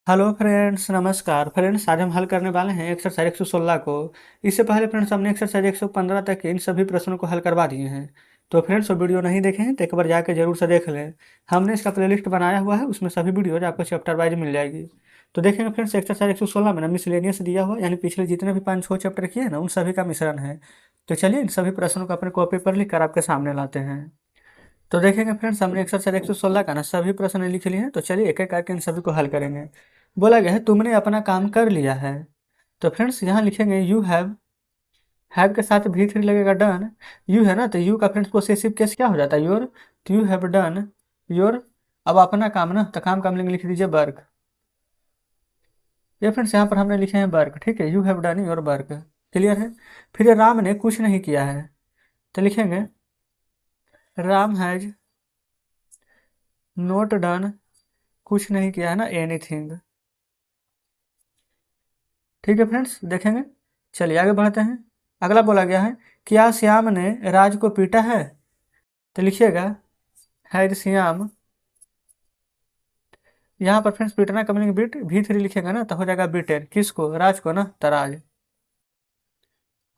Hello friends, नमस्कार friends. आज हम हल करने वाले हैं एक्सरसाइज 116 को। इससे पहले फ्रेंड्स हमने एक्सरसाइज 115 तक के इन सभी प्रश्नों को हल करवा दिए हैं। तो फ्रेंड्स वो वीडियो नहीं देखे हैं तो एक बार जाकर जरूर से देख लें। हमने इसका प्लेलिस्ट बनाया हुआ है, उसमें सभी वीडियोज आपको चैप्टर वाइज मिल जाएगी। तो देखेंगे फ्रेंड्स, एक्सरसाइज 116 में ना मिसलेनियस दिया हुआ, यानी पिछले जितने भी 5-6 चैप्टर किए हैं ना, उन सभी का मिश्रण है। तो चलिए इन सभी प्रश्नों को अपने कॉपी पर लिख कर आपके सामने लाते हैं। तो देखेंगे फ्रेंड्स, हमने एक्सरसाइज 116 का ना सभी प्रश्न लिख लिए हैं। तो चलिए एक एक करके इन सभी को हल करेंगे। बोला गया है तुमने अपना काम कर लिया है। तो फ्रेंड्स यहाँ लिखेंगे यू हैव के साथ भी थ्री लगेगा डन। यू है ना, तो यू का फ्रेंड्स पोसेसिव केस क्या हो जाता है, योर। तो यू हैव डन योर। अब अपना काम ना, तो काम का लिंग लिख दीजिए वर्क। ये फ्रेंड्स यहाँ पर हमने लिखे हैं वर्क, ठीक है। You have done your work. Clear है। फिर ये राम ने कुछ नहीं किया है, तो लिखेंगे राम हैज नोट डन, कुछ नहीं किया है ना, एनीथिंग। ठीक है फ्रेंड्स, देखेंगे। चलिए आगे बढ़ते हैं। अगला बोला गया है क्या श्याम ने राज को पीटा है। तो लिखिएगा हैज श्याम। यहाँ पर फ्रेंड्स पीटना का मीनिंग बीट, भी थ्री लिखेगा ना तो हो जाएगा बीटेन। किसको, राज को ना, तराज।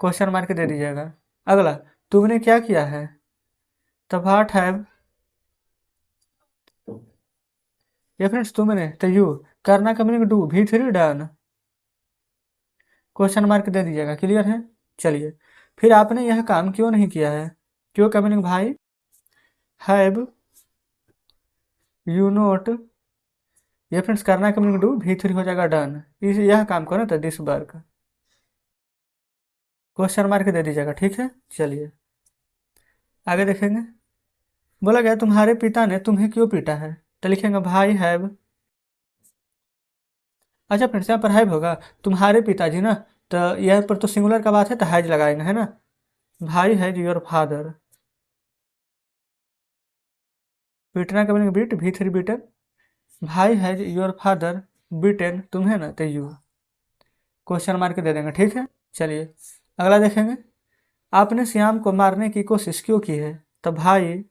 क्वेश्चन मार्क दे दीजिएगा। अगला तुमने क्या किया है। तो व्हाट हैव। ये फ्रेंड्स तुमने, तो यू। करना का मीनिंग डू, भी थ्री डन। क्वेश्चन मार्क दे दीजिएगा। क्लियर है। चलिए फिर आपने यह काम क्यों नहीं किया है। क्यों का मीनिंग भाई, हैव यू नोट। ये फ्रेंड्स करना का मीनिंग डू, भी थ्री हो जाएगा डन। इस यह काम करो तो दिस वर्क। क्वेश्चन मार्क दे दीजिएगा, ठीक है। चलिए आगे देखेंगे। बोला गया तुम्हारे पिता ने तुम्हें क्यों पीटा है। तो लिखेंगे भाई हैव। अच्छा फ्रेंड्स, यहाँ पर हैव होगा तुम्हारे पिताजी ना, तो यहाँ पर तो सिंगुलर का बात है तो हैज लगाएंगे, है ना। भाई हैज योर फादर। पीटना का मीनिंग बीट, भी थ्री बीटन। भाई हैज योर फादर बीटेन तुम्हें ना, तो यू। क्वेश्चन मार्क दे देंगे, ठीक है। चलिए अगला देखेंगे। आपने श्याम को मारने की कोशिश क्यों की है। तो भाई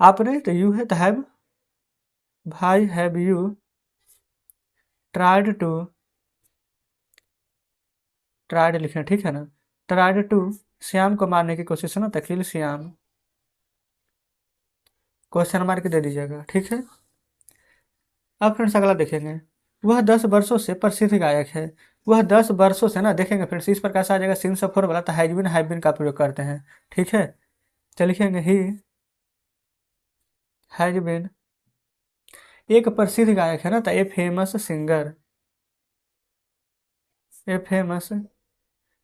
आपने, तो यू है तो have. Why have you tried to. Tried लिखे, ठीक है ना। ट्राइड टू श्याम को मारने की कोशिश ना, तो किल श्याम। क्वेश्चन मार्क दे दीजिएगा, ठीक है। अब फ्रेंड्स अगला देखेंगे। वह 10 वर्षों से प्रसिद्ध गायक है। वह 10 वर्षों से ना, देखेंगे फ्रेंड्स इस प्रकार से आ जाएगा सिंस ऑफ फोर वाला, तो हैज बीन हैव बीन का प्रयोग करते हैं, ठीक है। तो लिखेंगे ही हैज बीन। एक प्रसिद्ध गायक है ना, तो a famous singer. A famous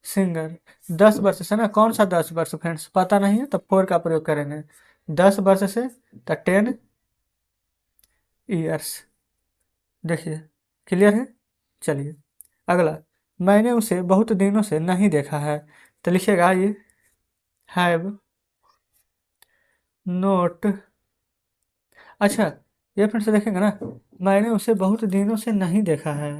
singer. 10 वर्ष से ना, कौन सा 10 वर्ष फ्रेंड्स पता नहीं है, तो फोर का प्रयोग करेंगे। 10 वर्ष से तो 10 ईयर्स। देखिए क्लियर है। चलिए अगला। मैंने उसे बहुत दिनों से नहीं देखा है। तो लिखिएगा ये हैव नोट। अच्छा ये फ्रेंड्स देखेंगे ना, मैंने उसे बहुत दिनों से नहीं देखा है।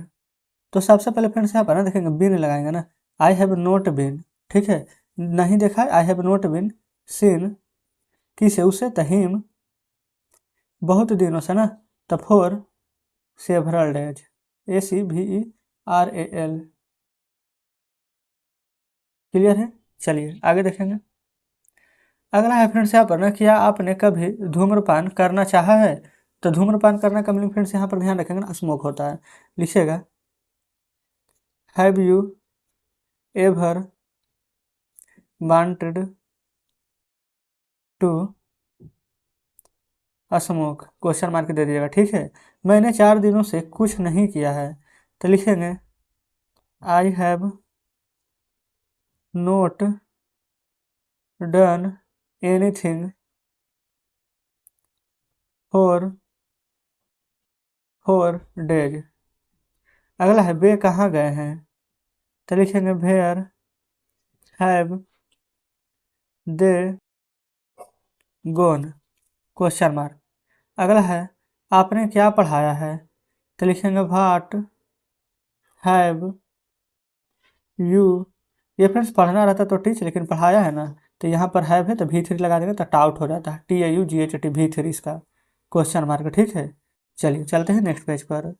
तो सबसे पहले फ्रेंड्स यहाँ पर ना देखेंगे बिन लगाएंगे ना। आई हैव नोट बिन, ठीक है। नहीं देखा है, I have not been seen. किसे, उसे, तो हिम। बहुत दिनों से ना, तो for several days. ACVERAL। Clear है। चलिए आगे देखेंगे। अगला है फ्रेंड्स यहाँ पर ना, क्या आपने कभी धूम्रपान करना चाहा है। तो धूम्रपान करना का मीनिंग फ्रेंड्स यहाँ पर ध्यान रखेंगे ना, स्मोक होता है। लिखिएगा have you ever wanted to smoke. Question mark दे दीजिएगा, ठीक है। मैंने 4 दिनों से कुछ नहीं किया है। तो लिखेंगे I have not done anything for 4 days. अगला है वे कहाँ गए हैं। तो लिखेंगे where have they gone. Question mark. अगला है आपने क्या पढ़ाया है। तो लिखेंगे व्हाट हैव यू। ये फ्रेंड्स पढ़ना रहता तो टीच, लेकिन पढ़ाया है ना, तो यहाँ पर हैव है तो भी थ्री लगा देंगे तो टाउट हो जाता है, TAUGHT भी थ्री इसका। क्वेश्चन मार्क, ठीक है। चलिए चलते हैं नेक्स्ट पेज पर।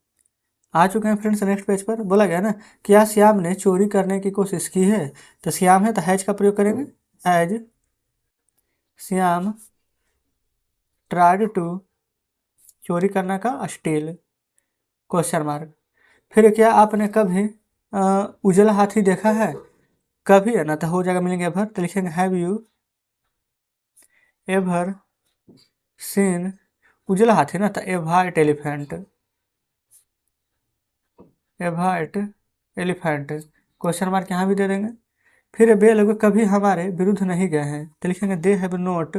आ चुके हैं फ्रेंड्स नेक्स्ट पेज पर। बोला गया ना, क्या श्याम ने चोरी करने की कोशिश की है। तो श्याम है तो हैज का प्रयोग करेंगे, हैज श्याम ट्राइड टू, चोरी करना का स्टील, क्वेश्चन मार्क। फिर क्या आपने कभी उजला हाथी देखा है। कभी है ना तो हो जाएगा मिलेंगे एवर, तो लिखेंगे हैव यू एवर सीन, उजला हाथी ना तो a white elephant, a white elephant, question mark यहाँ भी दे देंगे। फिर वे लोग कभी हमारे विरुद्ध नहीं गए हैं, तो लिखेंगे they have not,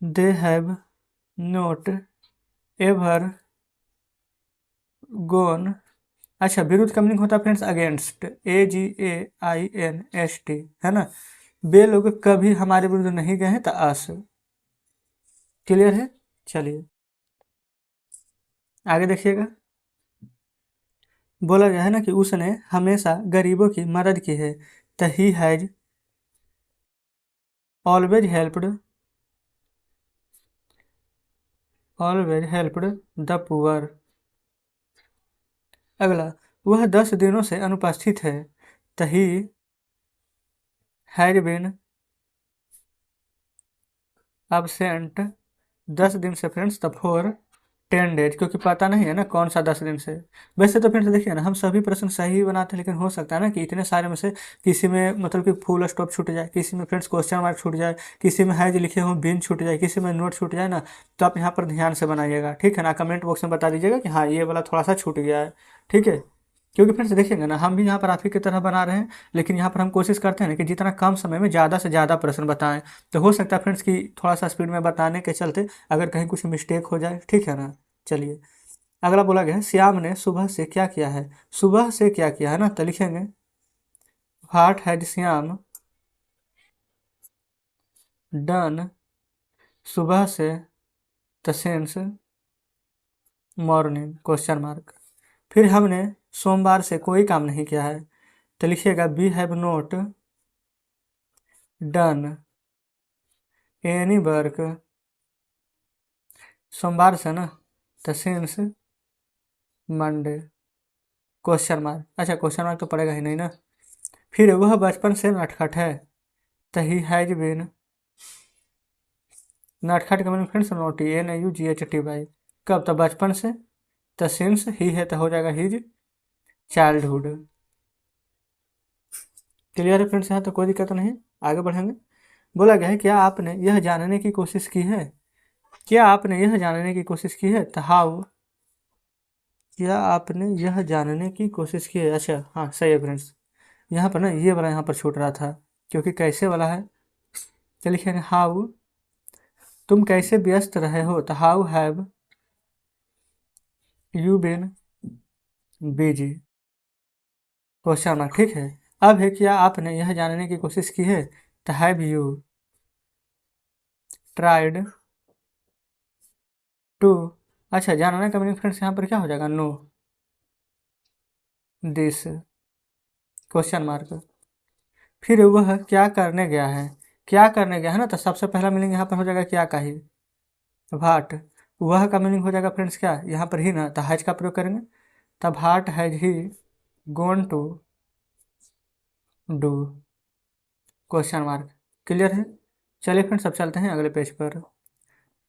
they have not ever gone. अच्छा, विरुद्ध का मीनिंग होता है फ्रेंड्स अगेंस्ट, AGAINST, है ना। वे लोग कभी हमारे विरुद्ध नहीं गए हैं तो अस। क्लियर है। चलिए आगे देखिएगा। बोला गया है ना कि उसने हमेशा गरीबों की मदद की है, तो he has always helped the poor. अगला, वह 10 दिनों से अनुपस्थित है, तो ही हैज बीन absent 10 दिन से फ्रेंड्स, तो फॉर 10 डेज, क्योंकि पता नहीं है ना कौन सा 10 दिन से। वैसे तो फ्रेंड्स देखिए ना, हम सभी प्रश्न सही बनाते हैं, लेकिन हो सकता है ना कि इतने सारे में से किसी में मतलब कि फुल स्टॉप छूट जाए, किसी में फ्रेंड्स क्वेश्चन मार्क छूट जाए, किसी में हैज लिखे हो बिन छूट जाए, किसी में नोट छूट जाए ना। तो आप यहाँ पर ध्यान से बनाइएगा, ठीक है ना। कमेंट बॉक्स में बता दीजिएगा कि हाँ ये वाला थोड़ा सा छूट गया है, ठीक है। क्योंकि फ्रेंड्स देखेंगे ना, हम भी यहाँ पर आप ही की तरह बना रहे हैं, लेकिन यहाँ पर हम कोशिश करते हैं ना कि जितना कम समय में ज़्यादा से ज़्यादा प्रश्न बताएं। तो हो सकता है फ्रेंड्स कि थोड़ा सा स्पीड में बताने के चलते अगर कहीं कुछ मिस्टेक हो जाए, ठीक है ना। चलिए अगला बोला गया है, श्याम ने सुबह से क्या किया है। सुबह से क्या किया है ना, तो लिखेंगे व्हाट हैड श्याम डन, सुबह से the sins morning, question mark. फिर हमने सोमवार से कोई काम नहीं किया है, तो लिखिएगा we have not done any work, सोमवार से ना तो सिंस मंडे, क्वेश्चन मार्क। अच्छा, क्वेश्चन मार्क तो पड़ेगा ही नहीं ना। फिर वह बचपन से नटखट है, तो ही हैज बीन, नटखट का मीनिंग फ्रेंड्स नोटी, NAUGHTY, कब तो बचपन से, तो सिंस ही है तो हो जाएगा हिज चाइल्डहुड। क्लियर है फ्रेंड्स, यहाँ तो कोई दिक्कत नहीं। आगे बढ़ेंगे। बोला गया है क्या आपने यह जानने की कोशिश की है। क्या आपने यह जानने की कोशिश की है, तो हाउ, क्या आपने यह जानने की कोशिश की है। अच्छा हाँ सही है फ्रेंड्स, यहाँ पर ना ये वाला यहाँ पर छूट रहा था, क्योंकि कैसे वाला है। तो लिखेंगे हाउ, तुम कैसे व्यस्त रहे हो, तो how have you been busy, question mark, ठीक है। अब है क्या आपने यह जानने की कोशिश की है, तो हैव यू ट्राइड टू। अच्छा, जानने का मीनिंग फ्रेंड्स यहाँ पर क्या हो जाएगा, नो दिस, क्वेश्चन मार्क। फिर वह क्या करने गया है। क्या करने गया है ना, तो सबसे पहला मीनिंग यहाँ पर हो जाएगा क्या का ही, भाट। वह का मीनिंग हो जाएगा फ्रेंड्स क्या, यहाँ पर ही ना तो हैज का प्रयोग करेंगे, तब what has he gone to do, question mark. Clear है। चलिए फ्रेंड्स अब चलते हैं अगले पेज पर।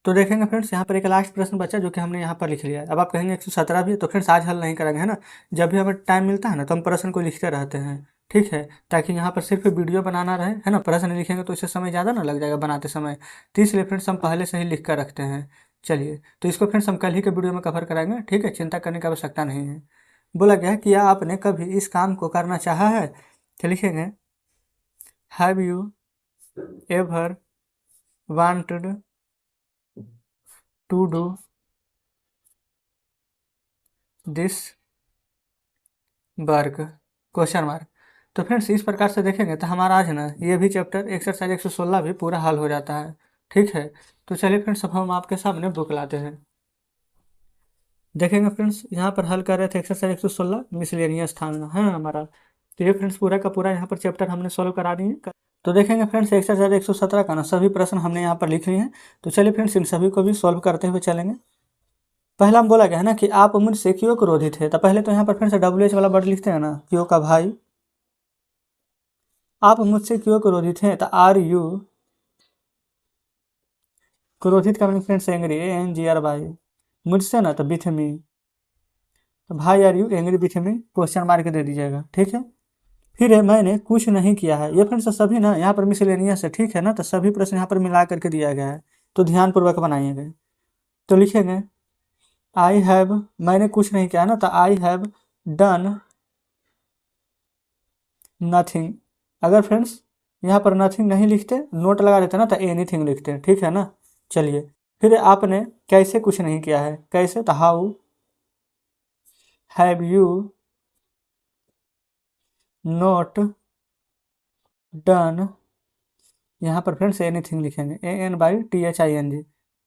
तो देखेंगे फ्रेंड्स यहाँ पर एक लास्ट प्रश्न बचा जो कि हमने यहाँ पर लिख लिया है। अब आप कहेंगे 117 भी है, तो फ्रेंड्स आज हल नहीं करेंगे, है ना। जब भी हमें टाइम मिलता है ना तो हम प्रश्न को लिखते रहते हैं, ठीक है, ताकि यहाँ पर सिर्फ वीडियो बनाना रहे, है ना। प्रश्न नहीं लिखेंगे तो इससे समय ज़्यादा ना लग जाएगा बनाते समय, तो इसलिए फ्रेंड्स हम पहले से ही लिख कर रखते हैं। चलिए तो इसको फ्रेंड्स हम कल ही के वीडियो में कवर कराएंगे, ठीक है, चिंता करने की आवश्यकता नहीं है। बोला गया कि आपने कभी इस काम को करना चाहा है, तो लिखेंगे have you ever wanted to do this work, question mark. तो फ्रेंड्स इस प्रकार से देखेंगे तो हमारा आज ना ये भी चैप्टर एक्सरसाइज 116 भी पूरा हल हो जाता है, ठीक है। तो चलिए फ्रेंड्स अब हम आपके सामने बुक लाते हैं। देखेंगे फ्रेंड्स यहाँ पर हल कर रहे थे एक्सरसाइज 116 मिसलेनियस स्थान है ना हमारा। तो ये फ्रेंड्स पूरा का पूरा यहाँ पर चैप्टर हमने सॉल्व करा दिए। तो देखेंगे फ्रेंड्स एक्सरसाइज 117 का ना सभी प्रश्न हमने यहाँ पर लिख लिए हैं। तो चलिए फ्रेंड्स इन सभी को भी सॉल्व करते हुए चलेंगे। पहला हम बोला गया है ना कि आप मुझसे क्यों क्रोधित है, तो पहले तो यहाँ पर फिर से WH वाला वर्ड लिखते हैं ना, क्यों का भाई। आप मुझसे क्यों क्रोधित हैं, तो आर यू, क्रोधित का मीनिंग फ्रेंड्स एंग्री, ANGR भाई, मुझसे ना तो विथ मी, तो भाई are you angry with me, question mark दे दीजिएगा, ठीक है। फिर है मैंने कुछ नहीं किया है, ये फ्रेंड्स सभी ना यहाँ पर मिसलेनियस है, ठीक है ना, तो सभी प्रश्न यहाँ पर मिला करके दिया गया है, तो ध्यानपूर्वक बनाइएगा। तो लिखेंगे आई हैव, मैंने कुछ नहीं किया ना, तो आई हैव डन नथिंग। अगर फ्रेंड्स यहाँ पर नथिंग नहीं लिखते, नोट लगा देते ना, तो एनीथिंग लिखते हैं, ठीक है ना। चलिए, फिर आपने कैसे कुछ नहीं किया है, कैसे, तो how have you not done, यहाँ पर फ्रेंड्स एनीथिंग लिखेंगे, ANYTHING।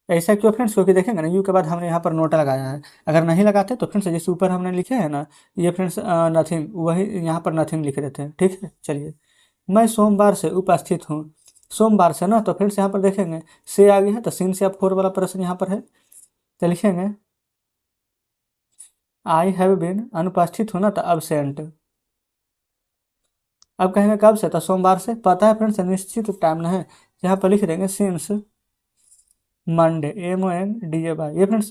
ऐसा क्यों फ्रेंड्स, क्योंकि देखेंगे ना यू के बाद हमने यहाँ पर नोट लगाया है, अगर नहीं लगाते तो फ्रेंड्स जैसे ऊपर हमने लिखे हैं ना, ये फ्रेंड्स नथिंग, वही यहाँ पर नथिंग लिख देते हैं, ठीक है। चलिए, मैं सोमवार से उपस्थित हूँ, सोमवार से ना, तो फ्रेंड्स यहाँ पर देखेंगे से आ गया है, तो सीन से अब 4 वाला प्रश्न यहाँ पर है, तो लिखेंगे आई हैव बीन, अनुपस्थित हूँ ना, तो absent। अब कहेंगे कब से, तो सोमवार से, पता है फ्रेंड्स निश्चित टाइम ना है, यहाँ पर लिख देंगे सिंस मंडे, MONDAY। ये फ्रेंड्स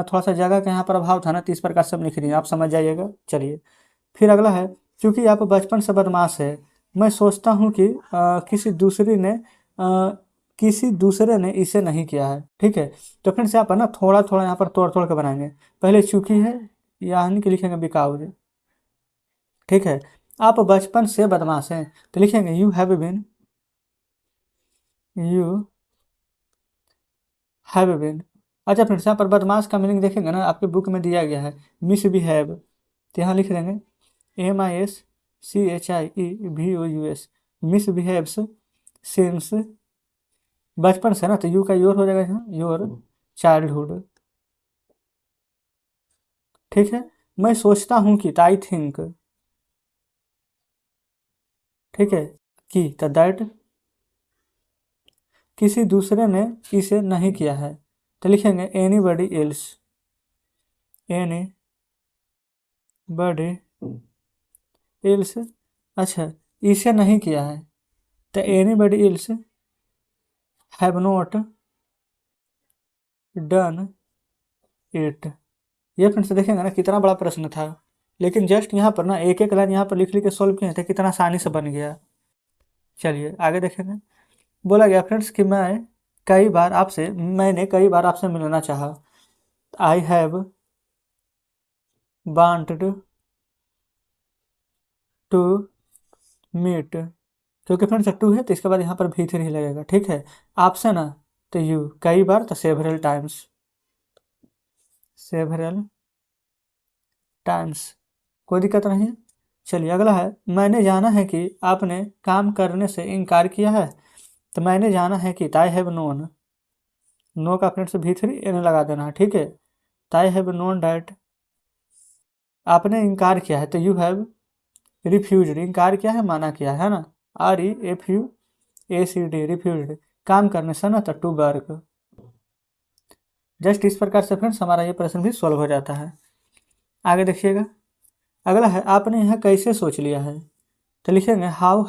थोड़ा सा जगह का यहाँ पर अभाव था ना, तो इस प्रकार से हम लिख रही हैं, आप समझ जाइएगा। चलिए, फिर अगला है, क्योंकि आप बचपन से बदमाश है, मैं सोचता हूँ कि किसी दूसरे ने इसे नहीं किया है, ठीक है। तो फ्रेंड्स यहाँ पर ना थोड़ा थोड़ा यहाँ पर तोड़ तोड़ के बनाएंगे, पहले चूंकि है यानी कि लिखेंगे बिकॉज, ठीक है। आप बचपन से बदमाश हैं, तो लिखेंगे you have been, you have been. अच्छा फ्रेंड्स, यहाँ पर बदमाश का मीनिंग देखेंगे ना, आपके बुक में दिया गया है मिसबिहेव, तो यहाँ लिख देंगे MISCHIEVOUS, मिसबिहेव्स सिंस, बचपन से ना, तो यू का योर हो जाएगा यहाँ, योर चाइल्डहुड, ठीक है। मैं सोचता हूँ कि, आई थिंक, ठीक है, कि तो दैट, किसी दूसरे ने इसे नहीं किया है, तो लिखेंगे एनीबडी एल्स, एनीबडी एल्स। अच्छा, इसे नहीं किया है, तो anybody else have not done it. ये फ्रेंड्स देखेंगे ना कितना बड़ा प्रश्न था, लेकिन जस्ट यहाँ पर ना एक एक लाइन यहाँ पर लिख लिख के सॉल्व किए थे, कितना आसानी से बन गया। चलिए आगे देखेंगे, बोला गया फ्रेंड्स कि मैंने कई बार आपसे मिलना चाहा, I have wanted to meet, क्योंकि फ्रेंड्स टू है तो इसके बाद यहाँ पर V3 लगेगा, ठीक है। आपसे ना, तो यू, कई बार तो सेवरल टाइम्स, सेवरल टाइम्स, कोई दिक्कत नहीं है। चलिए अगला है, मैंने जाना है कि आपने काम करने से इनकार किया है, तो मैंने जाना है कि, आई हैव नोन, नो का फ्रेंड्स V3 एन लगा देना है, ठीक है। आई हैव नोन डैट, आपने इनकार किया है, तो यू हैव रिफ्यूज्ड, इनकार किया है, माना किया है ना, REFUACD, रिफ्यूज्ड, काम करने से ना, तो टू वर्क। जस्ट इस प्रकार से फ्रेंड्स हमारा ये प्रश्न भी सॉल्व हो जाता है। आगे देखिएगा, अगला है, आपने यह कैसे सोच लिया है, तो लिखेंगे हाउ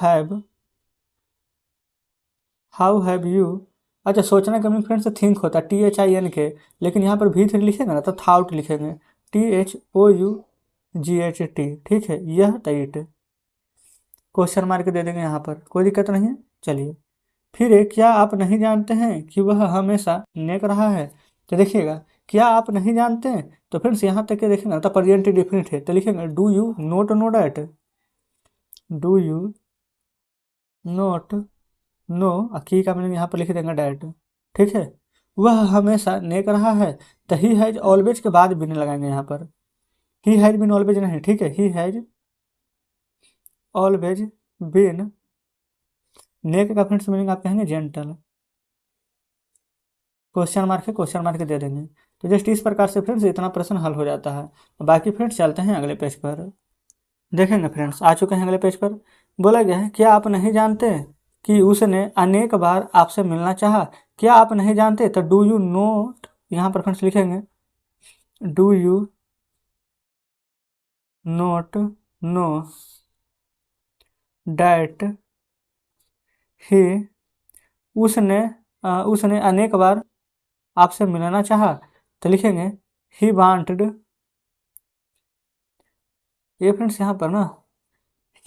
हैव यू। अच्छा, सोचने का मीनिंग फ्रेंड्स थिंक होता है, THINK, लेकिन यहाँ पर V3 लिखेंगे ना, तो थाउट लिखेंगे, THOUGHT, ठीक है। यह तईट, क्वेश्चन मार्क दे देंगे यहाँ पर, कोई दिक्कत नहीं है। चलिए, फिर क्या आप नहीं जानते हैं कि वह हमेशा नेक रहा है, तो देखिएगा, क्या आप नहीं जानते हैं, तो फ्रेंड्स यहाँ तक के देखेंगे तो प्रेजेंट डिफिनिट है, तो लिखेंगे do you not know that, do you not know, की का मीनिंग यहाँ पर लिख देंगे डैट, ठीक है। वह हमेशा नेक रहा है, तो ही हैज ऑलवेज के बाद बिन लगाएंगे यहाँ पर, ही हैज बिन ऑलवेज नहीं, ठीक है, ही हैज ऑलवेज बिन, नेक का फ्रेंड्स मीनिंग आप कहेंगे जेंटल, क्वेश्चन मार्क है, क्वेश्चन मार्क दे देंगे। तो जस्ट इस प्रकार से फ्रेंड्स इतना प्रश्न हल हो जाता है। बाकी फ्रेंड्स चलते हैं अगले पेज पर, देखेंगे फ्रेंड्स आ चुके हैं अगले पेज पर। बोला गया है, क्या आप नहीं जानते कि उसने अनेक बार आपसे मिलना चाहा, क्या आप नहीं जानते, तो डू यू नोट, यहाँ पर फ्रेंड्स लिखेंगे do you not know that he उसने उसने अनेक बार आपसे मिलना चाहा। तो लिखेंगे ही वांटेड। ये फ्रेंड्स यहाँ पर ना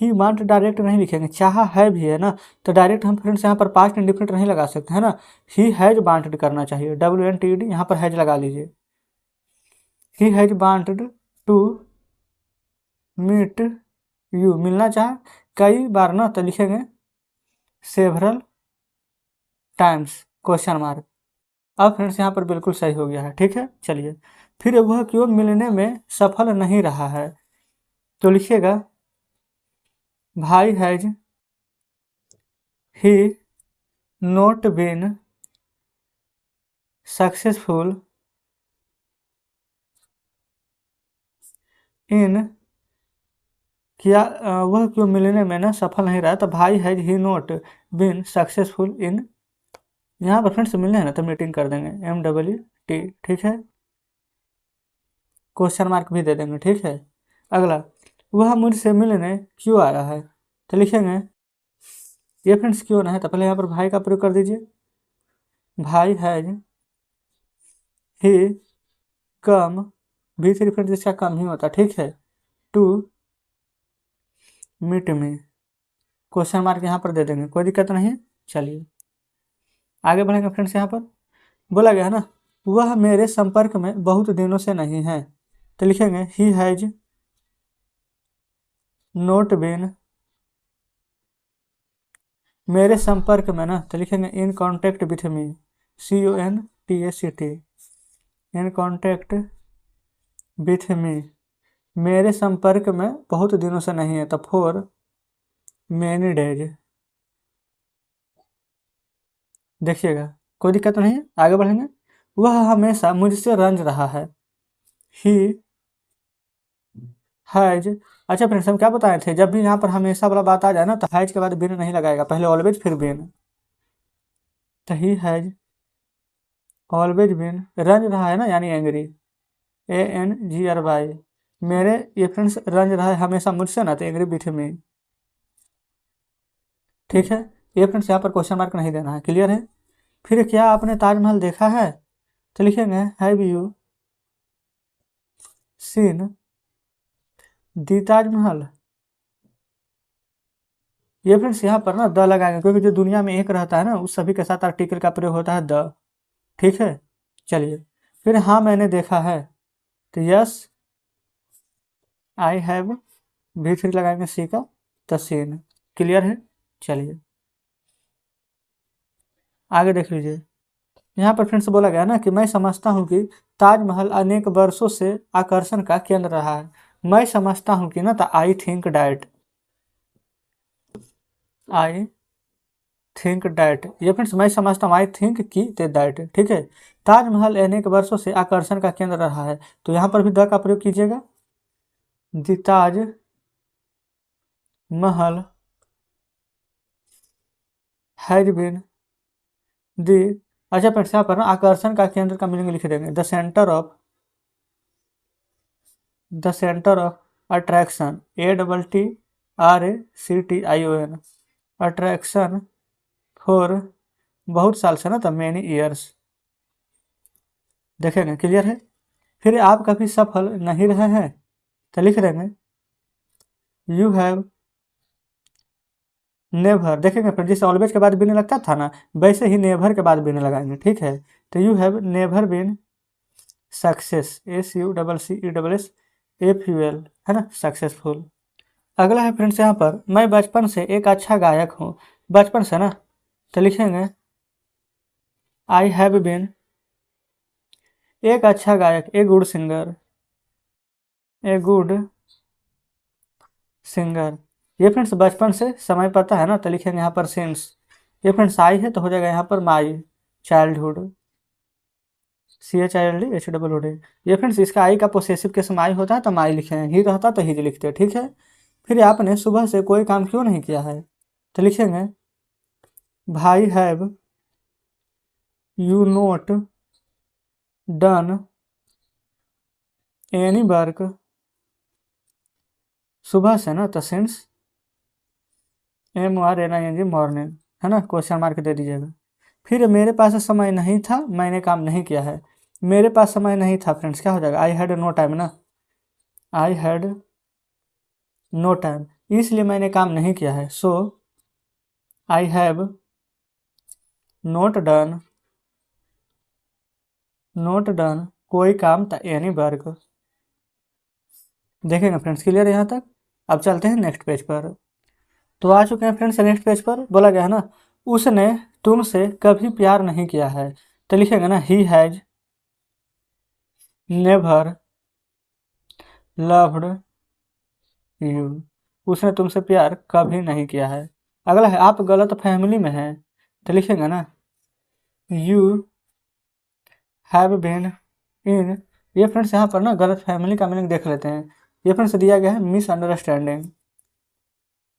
ही वांट डायरेक्ट नहीं लिखेंगे, चाहा है भी है ना, तो डायरेक्ट हम फ्रेंड्स यहाँ पर पास्ट इंडिफिनिट नहीं लगा सकते है ना। ही हैज वांटेड करना चाहिए, WNTED यहाँ पर हैज लगा लीजिए। He has wanted to meet you, मिलना चाहा कई बार ना, तो लिखेंगे सेवरल टाइम्स क्वेश्चन मार्क। अब फ्रेंड्स यहाँ पर बिल्कुल सही हो गया है, ठीक है। चलिए फिर वह क्यों मिलने में सफल नहीं रहा है, तो लिखिएगा why has he not been successful in, क्या वह क्यों मिलने में ना सफल नहीं रहा, तो why has he not been successful in, यहाँ पर फ्रेंड्स मिलने हैं ना तो मीटिंग कर देंगे MWT, ठीक है। क्वेश्चन मार्क भी दे देंगे, ठीक है। अगला, वह मुझसे मिलने क्यों आया है, तो लिखेंगे ये फ्रेंड्स क्यों ना है, तो पहले यहाँ पर भाई का प्रयोग कर दीजिए। भाई हैज ही कम, भी थ्री फ्रेंड्स इसका कम ही होता, ठीक है, to meet me, question mark यहाँ पर दे देंगे, कोई दिक्कत नहीं है। चलिए आगे बढ़ेंगे फ्रेंड्स। यहाँ पर बोला गया है ना वह मेरे संपर्क में बहुत दिनों से नहीं है, तो लिखेंगे ही हैज नोट बीन, मेरे संपर्क में ना, तो लिखेंगे in contact with me, CONTACT, in contact with me, मेरे संपर्क में बहुत दिनों से नहीं है, तो फॉर मैनी डेज। देखिएगा कोई दिक्कत नहीं है, आगे बढ़ेंगे। वह हमेशा मुझसे रंज रहा है, ही हैज, अच्छा फ्रेंड्स हम क्या बताए थे, जब भी यहाँ पर हमेशा वाला बात आ जाए ना तो हैज के बाद बिन नहीं लगाएगा, पहले ऑलवेज फिर बिन, तो ही हैज ऑलवेज बिन रंज रहा है ना, यानी एंग्री, ANGRY, मेरे ये फ्रेंड्स रंज रहा है हमेशा मुझसे ना, तो एंग्री विथ मी, ठीक है। ये फ्रेंड्स यहाँ पर क्वेश्चन मार्क नहीं देना है, क्लियर है। फिर क्या आपने ताजमहल देखा है, तो लिखेंगे हैव यू सीन दी ताजमहल। ये फ्रेंड्स यहाँ पर ना द लगाएंगे, क्योंकि जो दुनिया में एक रहता है ना उस सभी के साथ आर्टिकल का प्रयोग होता है द, ठीक है। चलिए फिर हाँ मैंने देखा है, तो यस आई हैव, भी फिर लगाएंगे सी का, तो सीन, क्लियर है। चलिए आगे देख लीजिए। यहाँ पर फ्रेंड्स बोला गया ना कि मैं समझता हूँ कि ताजमहल अनेक वर्षों से आकर्षण का केंद्र रहा है, मैं समझता हूँ कि ना, तो I think that, I think that, ये फ्रेंड्स मैं समझता हूँ, आई थिंक की ते दैट, ठीक है। ताजमहल अनेक वर्षों से आकर्षण का केंद्र रहा है, तो यहाँ पर भी द का प्रयोग कीजिएगा। The Taj Mahal has been the, अच्छा फ्रेंड्स यहाँ पर ना आकर्षण का केंद्र का मीनिंग लिख देंगे the centre of attraction, ATTRACTION, attraction for बहुत साल से ना, तो मैनी ईयर्स, देखेंगे क्लियर है। फिर आप कभी सफल नहीं रहे हैं, तो लिख देंगे यू हैव नेवर, देखेंगे फिर जैसे ऑलवेज के बाद बीन लगता था ना, वैसे ही नेवर के बाद बीन लगाएंगे, ठीक है। तो you have never been success, SUCCESSFUL, है ना, सक्सेसफुल। अगला है फ्रेंड्स यहाँ पर मैं बचपन से एक अच्छा गायक हूँ, बचपन से ना, तो लिखेंगे आई हैव बीन एक अच्छा गायक, a good singer, a good singer. ये फ्रेंड्स बचपन से समय पता है ना, तो लिखेंगे यहाँ पर सिंस, ये फ्रेंड्स आई है तो हो जाएगा यहाँ पर माई चाइल्डहुड, CHILDHOOD। ये फ्रेंड्स इसका आई का पोसेसिव केस माई होता है तो माई लिखे हैं, ही रहता तो ही लिखते हैं, ठीक है। फिर आपने सुबह से कोई काम क्यों नहीं किया है, तो लिखेंगे भाई have you note done any work, सुबह से ना, तो सिंस MORNING मॉर्निंग, है ना, क्वेश्चन मार्क दे दीजिएगा। फिर मेरे पास समय नहीं था, मैंने काम नहीं किया है। मेरे पास समय नहीं था फ्रेंड्स, क्या हो जाएगा, आई हैड नो टाइम ना, आई हैड नो टाइम, इसलिए मैंने काम नहीं किया है। सो आई हैव नोट डन कोई काम था, एनी वर्क। देखेंगे फ्रेंड्स, क्लियर है यहाँ तक। अब चलते हैं नेक्स्ट पेज पर। तो आ चुके हैं फ्रेंड्स नेक्स्ट पेज पर। बोला गया है ना, उसने तुमसे कभी प्यार नहीं किया है, तो लिखेंगे ना, he has never loved you, उसने तुमसे प्यार कभी नहीं किया है। अगला है, आप गलत फैमिली में हैं, तो लिखेंगे ना, यू हैव बीन इन, ये फ्रेंड्स यहाँ पर ना गलत फैमिली का मीनिंग देख लेते हैं। ये फ्रेंड्स दिया गया है मिसअंडरस्टैंडिंग,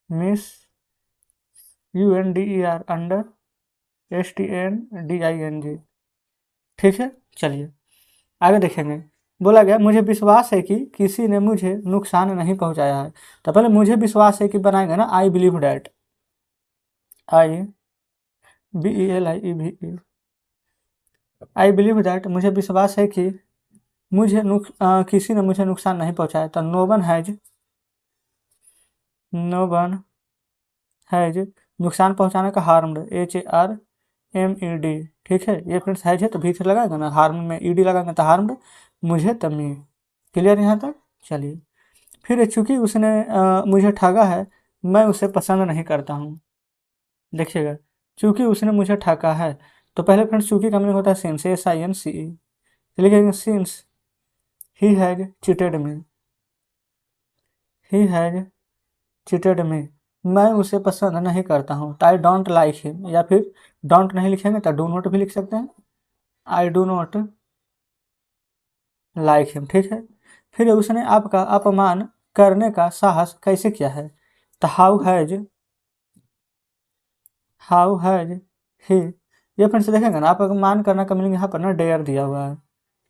MISUNDER अंडर STANDING, ठीक है। चलिए आगे देखेंगे। बोला गया, मुझे विश्वास है कि किसी ने मुझे नुकसान नहीं पहुंचाया है, तो पहले मुझे विश्वास है कि बनाएंगे ना, I believe that, IBELIEVE, I believe that, मुझे विश्वास है कि किसी ने मुझे नुकसान नहीं पहुंचाया, तो नो वन हैज, नुकसान पहुंचाने का, हार्म्ड, HARMED, ठीक है। ये फ्रेंड्स हैज है तो भी लगाएगा ना, हार्म में ED लगाएंगे तो हार्म्ड, मुझे तमी, क्लियर यहाँ तक। चलिए फिर, चूंकि उसने मुझे ठगा है, मैं उसे पसंद नहीं करता हूँ। देखिएगा, चूंकि उसने मुझे ठगा है, तो पहले फ्रेंड्स चूंकि का मीनिंग होता है सिंस, SINCE, लिखेंगे since he has cheated me, he has cheated मी, मैं उसे पसंद नहीं करता हूँ, तो आई डोंट लाइक हिम, या फिर डोंट नहीं लिखेंगे तो डू नॉट भी लिख सकते हैं, I do not like him, ठीक है। फिर उसने आपका अपमान करने का साहस कैसे किया है, तो हाउ हैज ही, ये फ्रेंड्स देखेंगे ना, आप अपमान करना का मीनिंग यहाँ पर ना डेयर दिया हुआ है,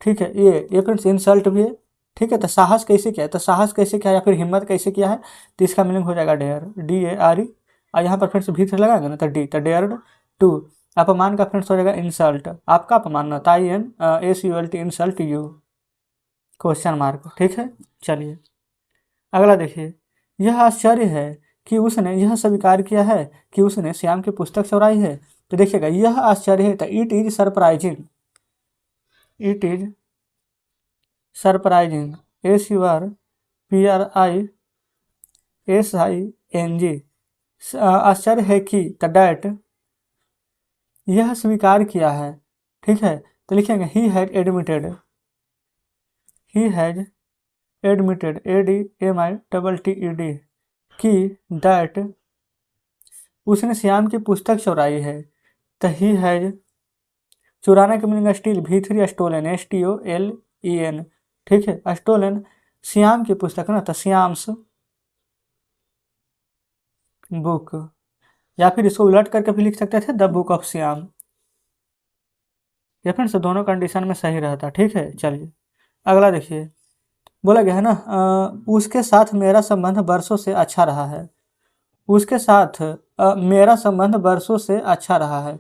ठीक है। ये फ्रेंड्स इंसल्ट भी है, ठीक है। तो साहस कैसे किया है, तो साहस कैसे किया या फिर हिम्मत कैसे किया है, तो इसका मीनिंग हो जाएगा डेयर, DARE, और यहाँ पर फ्रेंड्स भीतर लगाएंगे ना, तो डी, तो डेयर्ड टू। अपमान का फ्रेंड्स हो जाएगा इंसल्ट, आपका अपमान ना, INSULT, insult you, question mark, ठीक है। चलिए अगला देखिए, यह आश्चर्य है कि उसने यह स्वीकार किया है कि उसने श्याम की पुस्तक चुराई है, तो देखिएगा, यह आश्चर्य है तो it is surprising, it is surprising, SURPRISING, आश्चर्य है कि, तो डैट, यह स्वीकार किया है, ठीक है। तो लिखेंगे he had admitted, he has admitted, ADMITTED, कि दैट, उसने श्याम की पुस्तक चुराई है, तो ही हैज, चुराने का meaning steel, V3 stolen, STOLEN, ठीक है। स्टोलन श्याम की पुस्तक ना, तो श्याम्स बुक, या फिर इसको उलट करके भी लिख सकते थे, द बुक ऑफ श्याम, या फिर दोनों कंडीशन में सही रहता, ठीक है। चलिए अगला देखिए, बोला गया है ना, उसके साथ मेरा संबंध बरसों से अच्छा रहा है, उसके साथ मेरा संबंध बरसों से अच्छा रहा है,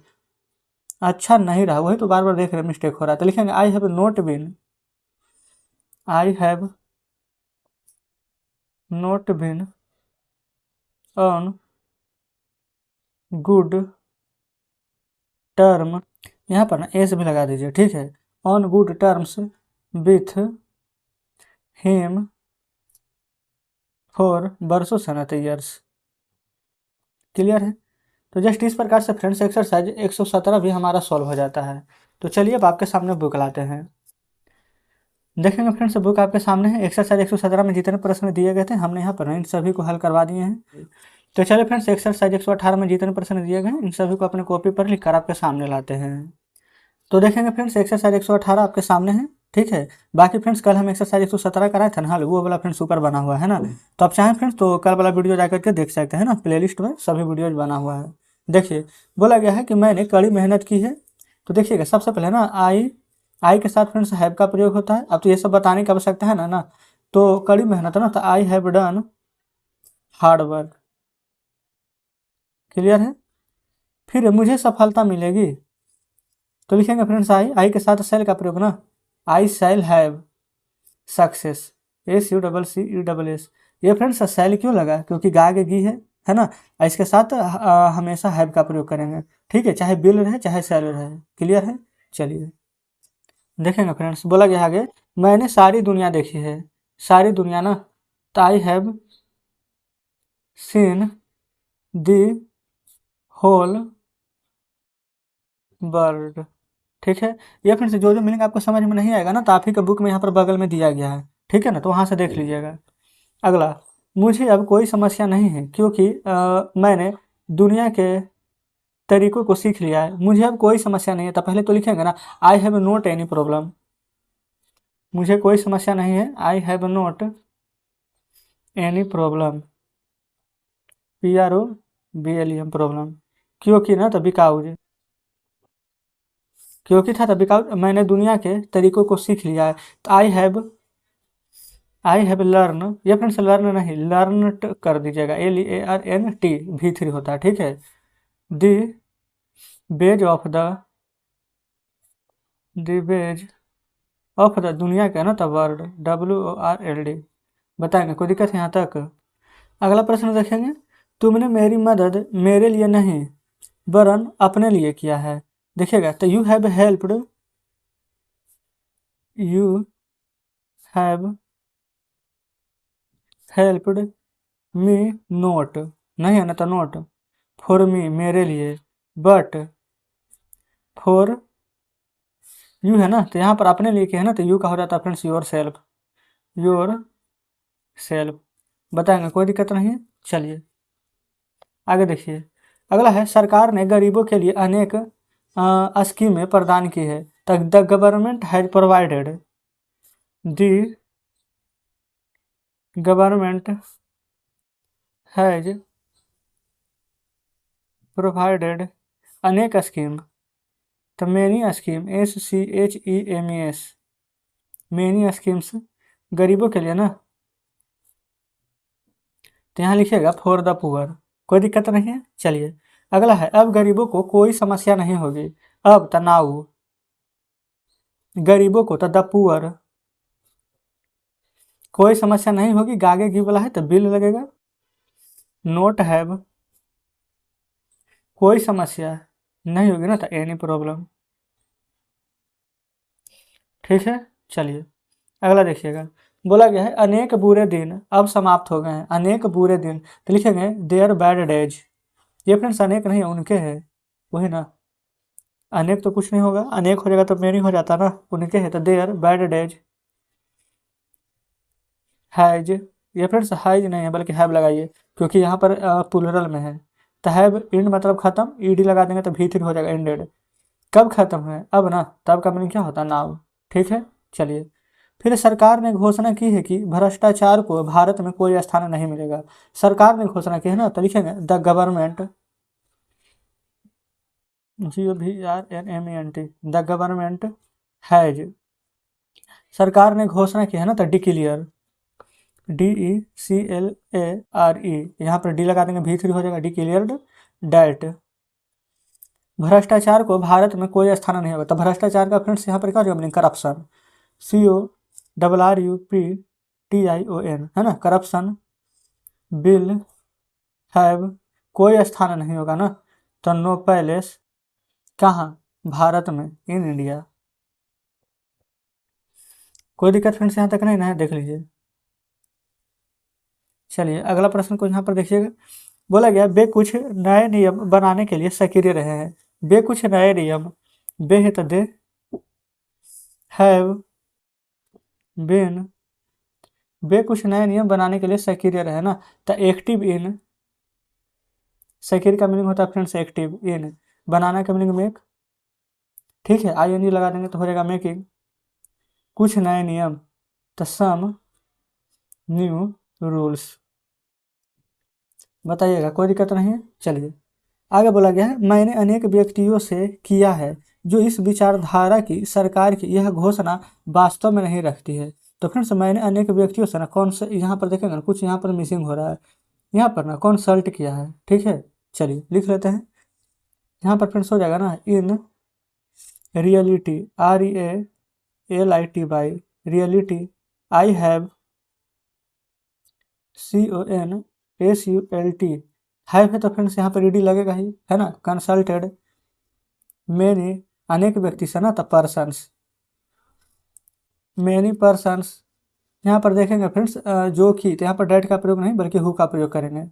अच्छा नहीं रहा, वही तो बार बार देख रहे मिस्टेक हो रहा है, तो लिखेंगे I have not been, I have not been on good term, यहाँ पर ना एस भी लगा दीजिए, ठीक है, on good terms with him for बरसों से ना, ईयर्स, क्लियर है। तो जस्ट इस प्रकार से फ्रेंड्स एक्सरसाइज 117 भी हमारा सॉल्व हो जाता है। तो चलिए अब आपके सामने बुक लाते हैं, देखेंगे फ्रेंड्स बुक आपके सामने है। एक्सरसाइज 117 में जितने प्रश्न दिए गए थे हमने यहाँ पर इन सभी को हल करवा दिए हैं। तो चलिए फ्रेंड्स एक्सरसाइज 118 में जितने प्रश्न दिए गए हैं इन सभी को अपने कॉपी पर लिखकर आपके सामने लाते हैं। तो देखेंगे फ्रेंड्स एक्सरसाइज 118 आपके सामने है, ठीक है। बाकी फ्रेंड्स कल हम एक्सरसाइज 117 कराए थे ना, वो वाला फ्रेंड्स ऊपर बना हुआ है ना, तो आप चाहें फ्रेंड्स तो कल वाला वीडियो जाकर के देख सकते हैं ना, प्लेलिस्ट में सभी वीडियोज बना हुआ है। देखिए बोला गया है कि मैंने कड़ी मेहनत की है, तो देखिएगा सबसे पहले ना, आई आई के साथ फ्रेंड्स हैव का प्रयोग होता है। अब तो ये सब बताने की आवश्यकता है ना तो कड़ी मेहनत है ना, तो I have done hard work. Clear है। फिर मुझे सफलता मिलेगी तो लिखेंगे फ्रेंड्स आई के साथ सेल का प्रयोग ना, आई शैल हैव सक्सेस। SUCCESS। ये फ्रेंड्स सेल क्यों लगा, क्योंकि गा के गी है ना। इसके साथ हमेशा हैव का प्रयोग करेंगे। ठीक है, चाहे बिल रहे चाहे सेल रहे। क्लियर है। चलिए देखेंगे फ्रेंड्स, बोला गया आगे, मैंने सारी दुनिया देखी है। सारी दुनिया ना, तो I have seen the whole world. ठीक है। ये फ्रेंड्स जो जो मीनिंग आपको समझ में नहीं आएगा ना, तो आप ही का बुक में यहाँ पर बगल में दिया गया है। ठीक है ना, तो वहाँ से देख लीजिएगा। अगला, मुझे अब कोई समस्या नहीं है क्योंकि मैंने दुनिया के तरीकों को सीख लिया है। मुझे अब कोई समस्या नहीं है, तो पहले तो लिखेंगे ना, I have not any problem. मुझे कोई समस्या नहीं है, I have not any problem. PROBLEM problem. क्योंकि ना, तो बिकॉज, क्योंकि था, तो बिकॉज मैंने दुनिया के तरीकों को सीख लिया है। तो आई हैव लर्न, ये फ्रेंड्स लर्न नहीं, लर्न कर दीजिएगा, LEARNT V3 होता है। ठीक है। दी बेज ऑफ द दुनिया का ना, तो वर्ल्ड, WORLD। बताएंगे, कोई दिक्कत है यहाँ तक। अगला प्रश्न देखेंगे, तुमने मेरी मदद मेरे लिए नहीं वरन अपने लिए किया है। देखिएगा, तो you have helped me note, नहीं है ना, तो नोट फॉर मी मेरे लिए, बट फॉर यू है ना, तो यहाँ पर अपने लिए किया है ना, तो यू का हो जाता है friends your self. Your self. बताएंगे, कोई दिक्कत नहीं है। चलिए आगे देखिए। अगला है, सरकार ने गरीबों के लिए अनेक स्कीमें प्रदान की है। The government has provided, the government has provided अनेक स्कीम, तो many scheme, SCHEMES, many schemes गरीबों के लिए ना, तो यहाँ लिखिएगा फॉर द पुअर। कोई दिक्कत नहीं है। चलिए अगला है, अब गरीबों को कोई समस्या नहीं होगी। अब तनाव, गरीबों को, तो द पुअर, कोई समस्या नहीं होगी, गागे गी वाला है तो बिल लगेगा। नोट हैव, कोई समस्या नहीं होगी ना, तो एनी प्रॉब्लम। ठीक है। चलिए अगला देखिएगा, बोला गया है, अनेक बुरे दिन अब समाप्त हो गए हैं। अनेक बुरे दिन, तो लिखेंगे देयर बैड डेज। ये फ्रेंड्स अनेक नहीं है, उनके हैं, वही ना। अनेक तो कुछ नहीं होगा, अनेक हो जाएगा तो मेनी हो जाता ना, उनके है, तो देयर बैड डेज हैज। ये फ्रेंड्स हैज नहीं है बल्कि हैव लगाइए, क्योंकि यहाँ पर प्लूरल में है। तो हैव इंड मतलब खत्म, ED लगा देंगे तो V3 हो जाएगा, एंडेड। कब खत्म है, अब ना, तब का मीनिंग क्या होता है, नाउ। ठीक है। चलिए, फिर सरकार ने घोषणा की है कि भ्रष्टाचार को भारत में कोई स्थान नहीं मिलेगा। सरकार ने घोषणा की है ना, तो लिखेंगे the government, GOVRNMENT, the government has. सरकार ने घोषणा की है ना, तो डिक्लियर, DECLARE, यहाँ पर डी लगा देंगे, V3 हो जाएगा, डिक्लेयर्ड डैट भ्रष्टाचार को भारत में कोई स्थान नहीं होगा। तो भ्रष्टाचार का फ्रेंड्स यहाँ पर क्या हो जाएगा मीनिंग, करप्शन, CORRUPTION, है ना, करप्शन। बिल हैव, कोई स्थान नहीं होगा ना, तो नो पैलेस, कहाँ, भारत में, इन इंडिया। कोई दिक्कत फ्रेंड्स यहाँ तक नहीं ना है, देख लीजिए। चलिए अगला प्रश्न को यहाँ पर देखिएगा, बोला गया, वे कुछ नए नियम बनाने के लिए सक्रिय रहे हैं। वे कुछ नए नियम, वे है तो दे हैव बीन, वे कुछ नए नियम बनाने के लिए सक्रिय रहे ना, तो एक्टिव इन, सक्रिय का मीनिंग होता है फ्रेंड्स एक्टिव इन, बनाना का मीनिंग मेक। ठीक है, ING लगा देंगे तो हो जाएगा मेकिंग। कुछ नए नियम, तो सम न्यू रूल्स। बताइएगा, कोई दिक्कत नहीं है। चलिए आगे बोला गया है, मैंने अनेक व्यक्तियों से किया है जो इस विचारधारा की सरकार की यह घोषणा वास्तव में नहीं रखती है। तो फ्रेंड्स मैंने अनेक व्यक्तियों से ना कौन से यहाँ पर देखेंगे ना, कुछ यहाँ पर मिसिंग हो रहा है, यहाँ पर ना कंसल्ट किया है, ठीक है। चलिए लिख लेते हैं, यहाँ पर फ्रेंड्स हो जाएगा ना, in reality, REALITY, reality, I have CONSULT, have है तो फ्रेंड्स यहाँ पर ईडी लगेगा ही, है ना। कंसल्टेड मैनी, अनेक व्यक्ति से ना, तो पर्सन्स, मैनी पर्सन्स। यहाँ पर देखेंगे फ्रेंड्स जो कि, तो यहाँ पर डेट का प्रयोग नहीं बल्कि हु का प्रयोग करेंगे।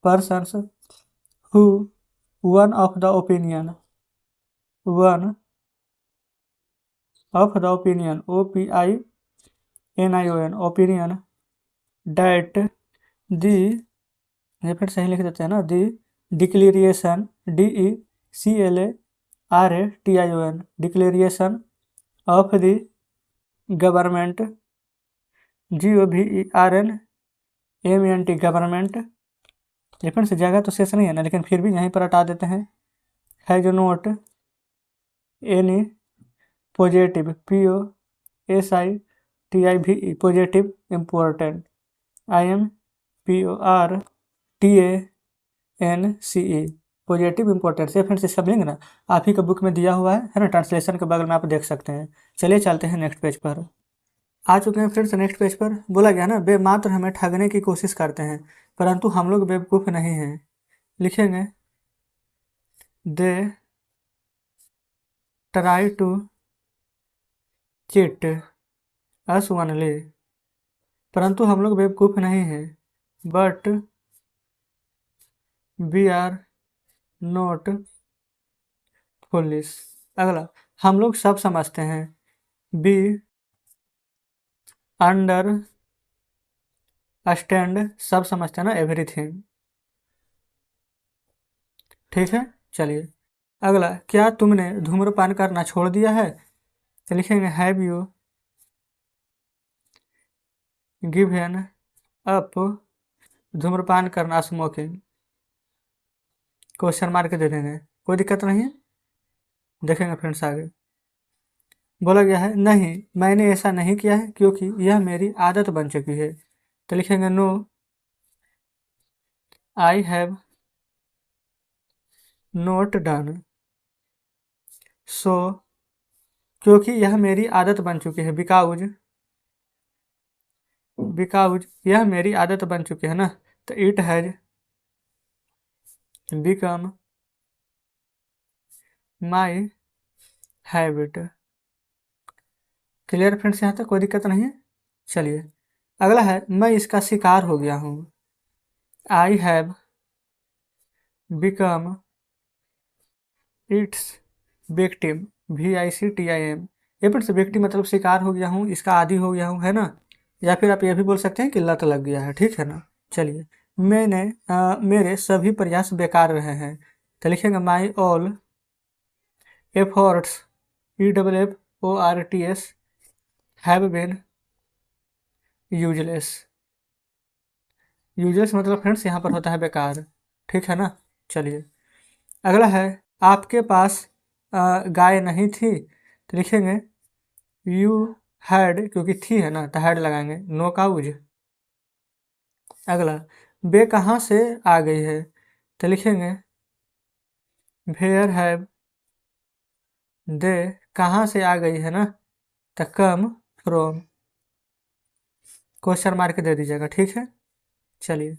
Persons who one of the opinion, one of the opinion, OPINION, opinion, that the, ये फिर सही लिख देते हैं ना, the declaration, DECLARATION, declaration of the government, GOVERNMENT, government. ये फ्रेंड्स जगह तो शेष नहीं है ना, लेकिन फिर भी यहीं पर हटा देते हैं। Has note any positive, POSITIVE, positive important, IMPORTANCE, positive importance. ये फ्रेंड्स इसका लिंक ना आप ही का बुक में दिया हुआ है ना, ट्रांसलेशन के बगल में आप देख सकते हैं। चलिए चलते हैं नेक्स्ट पेज पर। आ चुके हैं फ्रेंड्स नेक्स्ट पेज पर। बोला गया ना, बेमात्र हमें ठगने की कोशिश करते हैं परंतु हम लोग बेवकूफ़ नहीं हैं। लिखेंगे they try to cheat us only, परंतु हम लोग बेवकूफ़ नहीं हैं। But we are not foolish. अगला, हम लोग सब समझते हैं। बी अंडर स्टैंड, सब समझते हैं ना, एवरीथिंग, ठीक है। चलिए अगला, क्या तुमने धूम्रपान करना छोड़ दिया है? तो लिखेंगे हैव यू गिवन अप धूम्रपान करना, स्मोकिंग, क्वेश्चन मार्क दे देंगे, कोई दिक्कत नहीं है। देखेंगे फ्रेंड्स आगे। बोला गया है नहीं, मैंने ऐसा नहीं किया है क्योंकि यह मेरी आदत बन चुकी है। तो लिखेंगे no I have not done so, क्योंकि यह मेरी आदत बन चुकी है। बिकाउज यह मेरी आदत बन चुकी है ना, तो it has become my habit. Clear friends, यहाँ तक कोई दिक्कत नहीं है। चलिए अगला है, मैं इसका शिकार हो गया हूँ। I have become it's victim, VICTIM। ये फ्रेंड्स विक्टिम मतलब शिकार हो गया हूँ, इसका आदी हो गया हूँ, है ना। या फिर आप ये भी बोल सकते हैं कि लत लग गया है, ठीक है ना। चलिए मेरे सभी प्रयास बेकार रहे हैं। तो लिखेंगे my all efforts, EFFORTS have been useless. Useless मतलब फ्रेंड्स यहाँ पर होता है बेकार, ठीक है ना। चलिए अगला है, आपके पास गाय नहीं थी। तो लिखेंगे यू हैड, क्योंकि थी है ना तो हैड लगाएंगे, नो काउज। अगला, बे कहाँ से आ गई है? तो लिखेंगे वेयर हैव दे, कहाँ से आ गई है ना, तो कम फ्रॉम, क्वेश्चन मार्क दे दीजिएगा, ठीक है। चलिए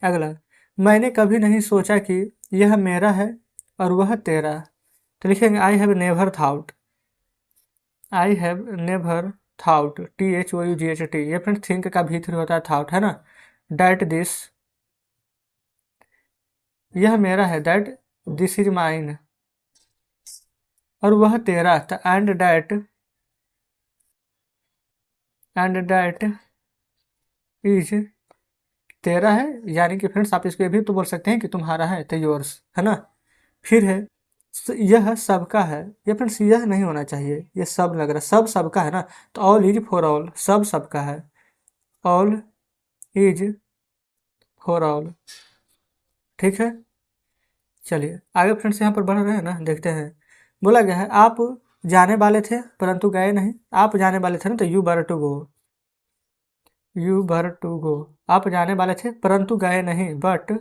अगला, मैंने कभी नहीं सोचा कि यह मेरा है और वह तेरा। तो लिखेंगे I have never thought, I have never thought, THOUGHT। ये फ्रेंड थिंक का भीतर होता है थाउट, है ना। डैट दिस, यह मेरा है, दैट दिस इज माइन, और वह तेरा था, एंड डैट इज, तेरा है, यानी कि फ्रेंड्स आप इसको ये भी तो बोल सकते हैं कि तुम्हारा है, तो योर्स, है ना। फिर है यह सबका है। ये फ्रेंड्स यह नहीं होना चाहिए, ये सब लग रहा है, सब सबका है ना, तो ऑल इज फॉर ऑल, सब सबका है, ऑल इज फॉर ऑल, ठीक है। चलिए आगे फ्रेंड्स यहाँ पर बढ़ रहे हैं ना, देखते हैं। बोला गया है आप जाने वाले थे परंतु गए नहीं। आप जाने वाले थे ना, तो you were to go, you were to go. आप जाने वाले थे परंतु गए नहीं, but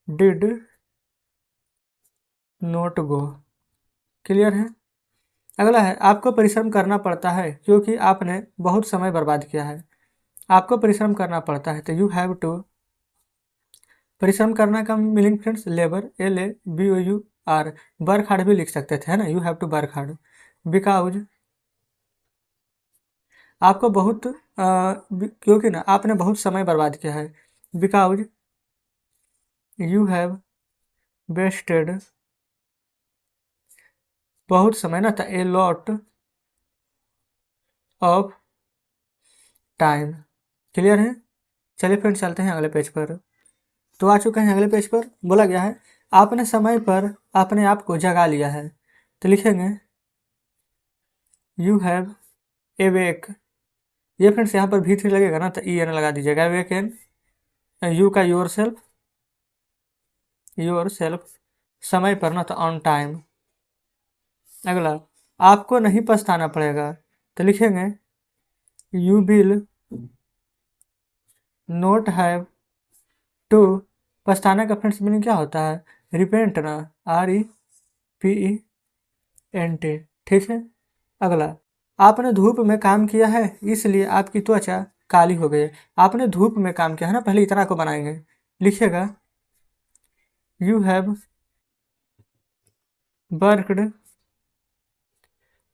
did not go. Clear है। अगला है आपको परिश्रम करना पड़ता है क्योंकि आपने बहुत समय बर्बाद किया है। आपको परिश्रम करना पड़ता है, तो यू हैव टू। परिश्रम करना का meaning friends labour, LABOUR। Work hard भी लिख सकते थे, है ना, you have to work hard. Because आपको बहुत क्योंकि ना आपने बहुत समय बर्बाद किया है। बिकॉज यू हैव वेस्टेड, बहुत समय ना था, a lot of time. Clear है। चलिए फ्रेंड्स चलते हैं अगले पेज पर। तो आ चुके हैं अगले पेज पर। बोला गया है आपने समय पर अपने आप को जगा लिया है, तो लिखेंगे यू हैव एवेक। ये फ्रेंड्स यहाँ पर V3 लगेगा ना, तो EN लगा दीजिएगा। अवेकन, यू का योर सेल्फ, योर सेल्फ, समय पर ना, तो ऑन टाइम। अगला आपको नहीं पछताना पड़ेगा, तो लिखेंगे you will not have to. पछताना का फ्रेंड्स मीनिंग क्या होता है, रिपेंट ना, REPENT। ठीक है। अगला आपने धूप में काम किया है इसलिए आपकी त्वचा काली हो गई है। आपने धूप में काम किया है ना, पहले इतना को बनाएंगे, लिखिएगा you have worked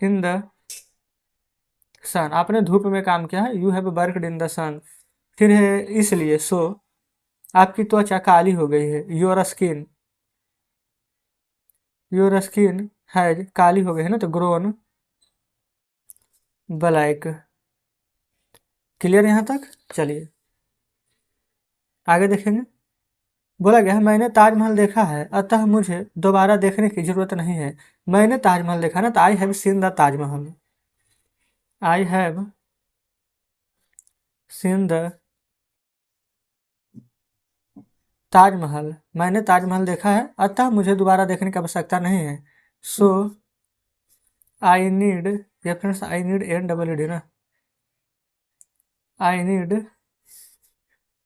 in the sun. आपने धूप में काम किया है, you have worked in the sun. फिर है इसलिए, सो आपकी त्वचा काली हो गई है, योर स्किन हैज, काली हो गई है ना, तो ग्रोन ब्लैक। क्लियर यहाँ तक। चलिए आगे देखेंगे। बोला गया है मैंने ताजमहल देखा है अतः मुझे दोबारा देखने की जरूरत नहीं है। मैंने ताजमहल देखा ना, तो I have seen the Taj Mahal, I have seen the Taj Mahal. मैंने ताजमहल देखा है अतः मुझे दोबारा देखने की आवश्यकता नहीं है। सो आई नीड, या फ्रेंड्स आई नीड NEED ना, I need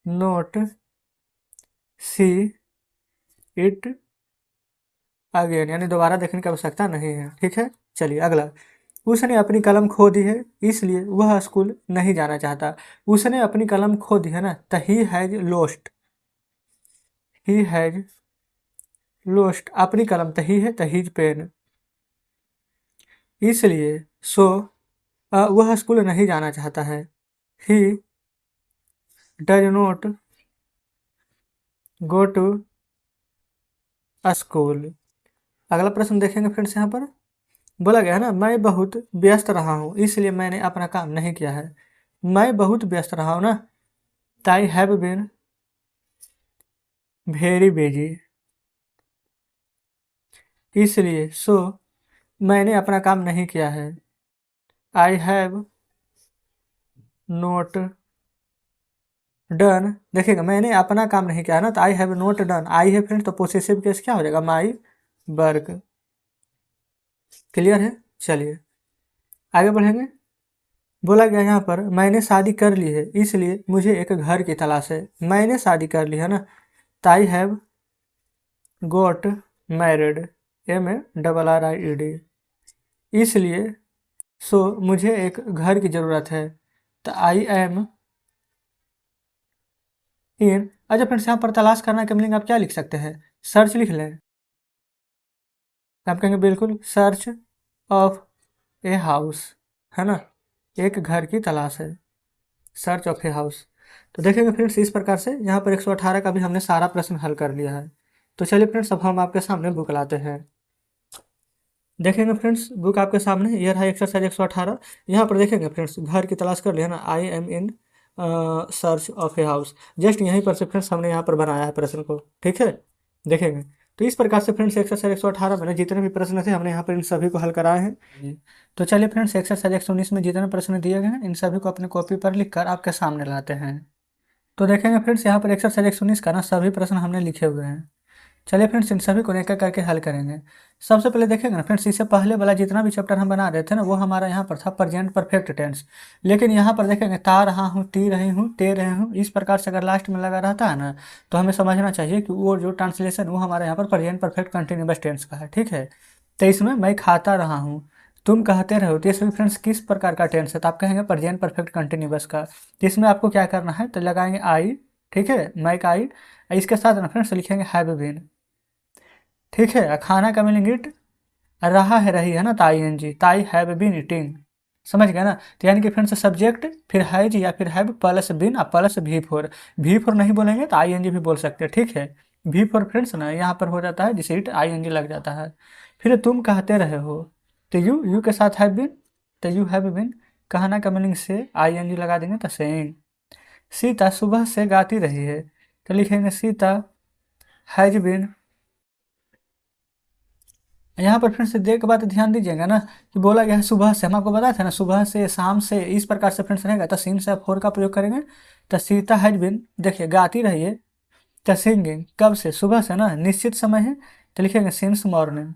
note see it again, यानी दोबारा देखने की आवश्यकता नहीं है। ठीक है। चलिए अगला, उसने अपनी कलम खो दी है इसलिए वह स्कूल नहीं जाना चाहता। उसने अपनी कलम खो दी है ना, तो he has lost, he has lost अपनी कलम, तो ही है, तो हीज पेन। इसलिए सो वह स्कूल नहीं जाना चाहता है, he does not go to school. अगला प्रश्न देखेंगे फ्रेंड्स। यहाँ पर बोला गया है ना मैं बहुत व्यस्त रहा हूँ इसलिए मैंने अपना काम नहीं किया है। मैं बहुत व्यस्त रहा हूँ ना, I have been very busy. इसलिए सो मैंने अपना काम नहीं किया है, आई हैव नोट डन। देखिएगा मैंने अपना काम नहीं किया है ना, तो आई हैव नोट डन। आई है फ्रेंड्स, तो पोसेसिव केस क्या हो जाएगा, माई वर्क। क्लियर है। चलिए आगे बढ़ेंगे। बोला गया यहाँ पर मैंने शादी कर ली है इसलिए मुझे एक घर की तलाश है। मैंने शादी कर ली है ना, तो I have got married, MARRIED। इसलिए सो मुझे एक घर की ज़रूरत है, तो आई एम इन। अच्छा फ्रेंड्स यहाँ पर तलाश करना के मीनिंग आप क्या लिख सकते हैं, सर्च लिख लें। आप कहेंगे बिल्कुल, सर्च ऑफ ए हाउस, है ना, एक घर की तलाश है, सर्च ऑफ ए हाउस। तो देखेंगे फ्रेंड्स इस प्रकार से यहाँ पर 118 का भी हमने सारा प्रश्न हल कर लिया है। तो चलिए फ्रेंड्स अब हम आपके सामने बुक लाते हैं। देखेंगे फ्रेंड्स बुक आपके सामने, ये रहा एक्सरसाइज 118। यहाँ पर देखेंगे फ्रेंड्स घर की तलाश कर लिया ना, I am in search of a house. Just यहीं पर से फ्रेंड्स हमने यहाँ पर बनाया है प्रश्न को। ठीक है। देखेंगे तो इस प्रकार से फ्रेंड्स एक्सरसाइज 118 में जितने भी प्रश्न थे हमने यहाँ पर इन सभी को हल कराए हैं। तो चलिए फ्रेंड्स एक्सरसाइज 119 में जितने प्रश्न दिए गए हैं इन सभी को अपने कॉपी पर लिखकर आपके सामने लाते हैं। तो देखेंगे फ्रेंड्स यहाँ पर एक्सरसाइज 119 का ना सभी प्रश्न हमने लिखे हुए हैं। चलिए फ्रेंड्स इन सभी को एक एक करके हल करेंगे। सबसे पहले देखेंगे ना फ्रेंड्स, इससे पहले वाला जितना भी चैप्टर हम बना रहे थे ना वो हमारा यहाँ पर था प्रेजेंट परफेक्ट टेंस। लेकिन यहाँ पर देखेंगे ता रहा हूँ, टी रही हूँ, ते रहे हूँ, इस प्रकार से अगर लास्ट में लगा रहता है ना तो हमें समझना चाहिए कि वो जो ट्रांसलेशन वो हमारे यहाँ पर प्रेजेंट परफेक्ट कंटिन्यूअस टेंस का है। ठीक है, तो इसमें मैं खाता रहा हूँ, तुम कहते रहो, तो ये सभी फ्रेंड्स किस प्रकार का टेंस है? तो आप कहेंगे प्रेजेंट परफेक्ट कंटिन्यूअस का। तो इसमें आपको क्या करना है, तो लगाएंगे आई, ठीक है, मैक आई, इसके साथ ना फ्रेंड्स लिखेंगे हैव बीन। ठीक है, खाना का मीनिंग इट, रहा है रही है ना, ताई एन जी, ताई हैव बीन ईटिंग। समझ गए ना? तो यानी कि फ्रेंड्स सब्जेक्ट फिर हैज या फिर have plus been plus V four नहीं बोलेंगे तो आई एन जी भी बोल सकते हैं। ठीक है, वी फोर फ्रेंड्स ना यहाँ पर हो जाता है जिसे इट आई एन जी लग जाता है। फिर तुम कहते रहे हो, तो यू के साथ हैव बीन, तो यू हैव बीन, कहना का मीनिंग से आई एन जी लगा देंगे तो सेइंग। सीता सुबह से गाती रही है, तो लिखेंगे सीता हैज बीन। यहाँ पर फ्रेंड्स देख के बात ध्यान दीजिएगा ना कि बोला गया है सुबह से, हम आपको बताया था ना सुबह से शाम से, इस प्रकार से फ्रेंड्स रहेगा तो सिन से आप फोर का प्रयोग करेंगे। तो सीता हैज बिन, देखिए गाती रही है, तो सिंगिंग कब से, सुबह से ना, निश्चित समय है तो लिखेंगे सिंस मॉर्निंग।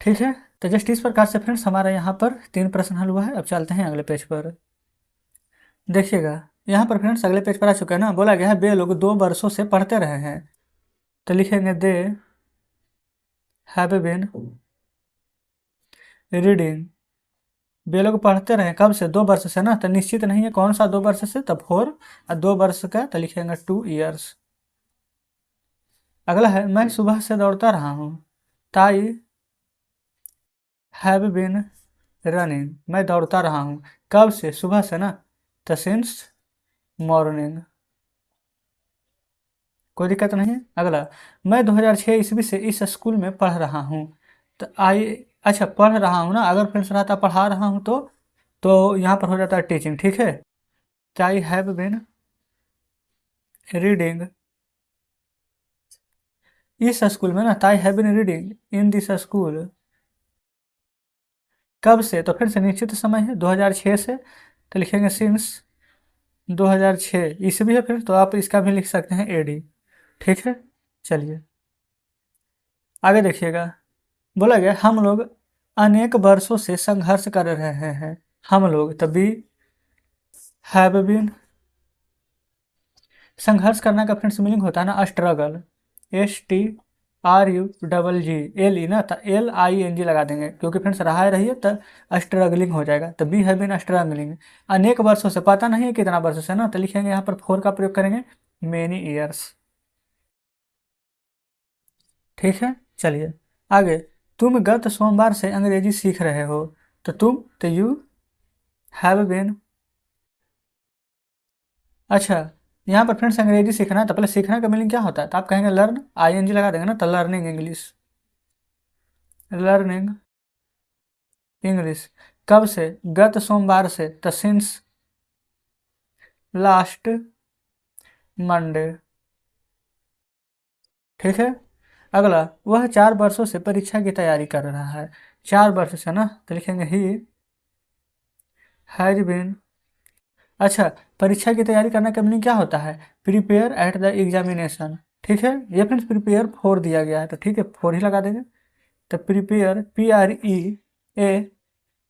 ठीक है, तो जस्ट इस प्रकार से फ्रेंड्स हमारा यहाँ पर 3 प्रश्न हल हुआ है। अब चलते हैं अगले पेज पर। देखिएगा यहाँ पर फ्रेंड्स अगले पेज पर आ चुका है ना, बोला गया है वे लोग 2 वर्षों से पढ़ते रहे हैं, तो लिखेंगे दे हैव बीन रीडिंग। वे लोग पढ़ते रहे कब से, 2 वर्ष से ना, तो निश्चित नहीं है कौन सा 2 वर्ष से, तो 4, और 2 वर्ष का तो लिखेंगे 2 ईयर्स। अगला है मैं सुबह से दौड़ता रहा हूँ, ताई हैव बीन रनिंग, मैं दौड़ता रहा हूँ कब से, सुबह से ना, तो सिंस मॉर्निंग। कोई दिक्कत नहीं है। अगला, मैं 2006 ईस्वी से इस स्कूल में पढ़ रहा हूँ, तो आई, अच्छा पढ़ रहा हूँ ना, अगर फ्रेंड्स रहता पढ़ा रहा हूँ तो यहाँ पर हो जाता है टीचिंग। ठीक है, तो आई हैव बीन रीडिंग इस स्कूल में ना, I have been reading in this school कब से, तो फिर से निश्चित समय है 2006 से, तो लिखेंगे सिंस 2006 ईस्वी है फिर, तो आप इसका भी लिख सकते हैं एडी। ठीक है, चलिए आगे देखिएगा। बोला गया हम लोग अनेक वर्षों से संघर्ष कर रहे हैं, हम लोग, तभी हैव बीन, संघर्ष करना का फ्रेंड्स मीनिंग होता है ना स्ट्रगल, STRUGGLE ना, तो LING लगा देंगे क्योंकि फ्रेंड्स रहा रही तो स्ट्रगलिंग हो जाएगा, तो बी है बिन स्ट्रगलिंग। अनेक वर्षों से, पता नहीं है कितना वर्षों से ना, तो लिखेंगे यहाँ पर 4 का प्रयोग करेंगे, मेनी ईयर्स। ठीक है, चलिए आगे। तुम गत सोमवार से अंग्रेजी सीख रहे हो, तो तुम, तो यू हैव बिन, अच्छा यहाँ पर फ्रेंड्स अंग्रेजी सीखना है तो पहले सीखने का मीनिंग क्या होता है, तो आप कहेंगे लर्न, ING लगा देंगे ना, तो लर्निंग इंग्लिश, लर्निंग इंग्लिश कब से, गत सोमवार से, तो सिंस लास्ट मंडे। ठीक है, अगला, वह 4 वर्षों से परीक्षा की तैयारी कर रहा है, 4 वर्ष से ना, तो लिखेंगे ही हैज बीन, अच्छा परीक्षा की तैयारी करने का मीनिंग क्या होता है, प्रिपेयर एट द एग्जामिनेशन। ठीक है, ये फ्रेंड्स प्रिपेयर फॉर दिया गया है तो ठीक है फॉर ही लगा देंगे, तो प्रिपेयर ए,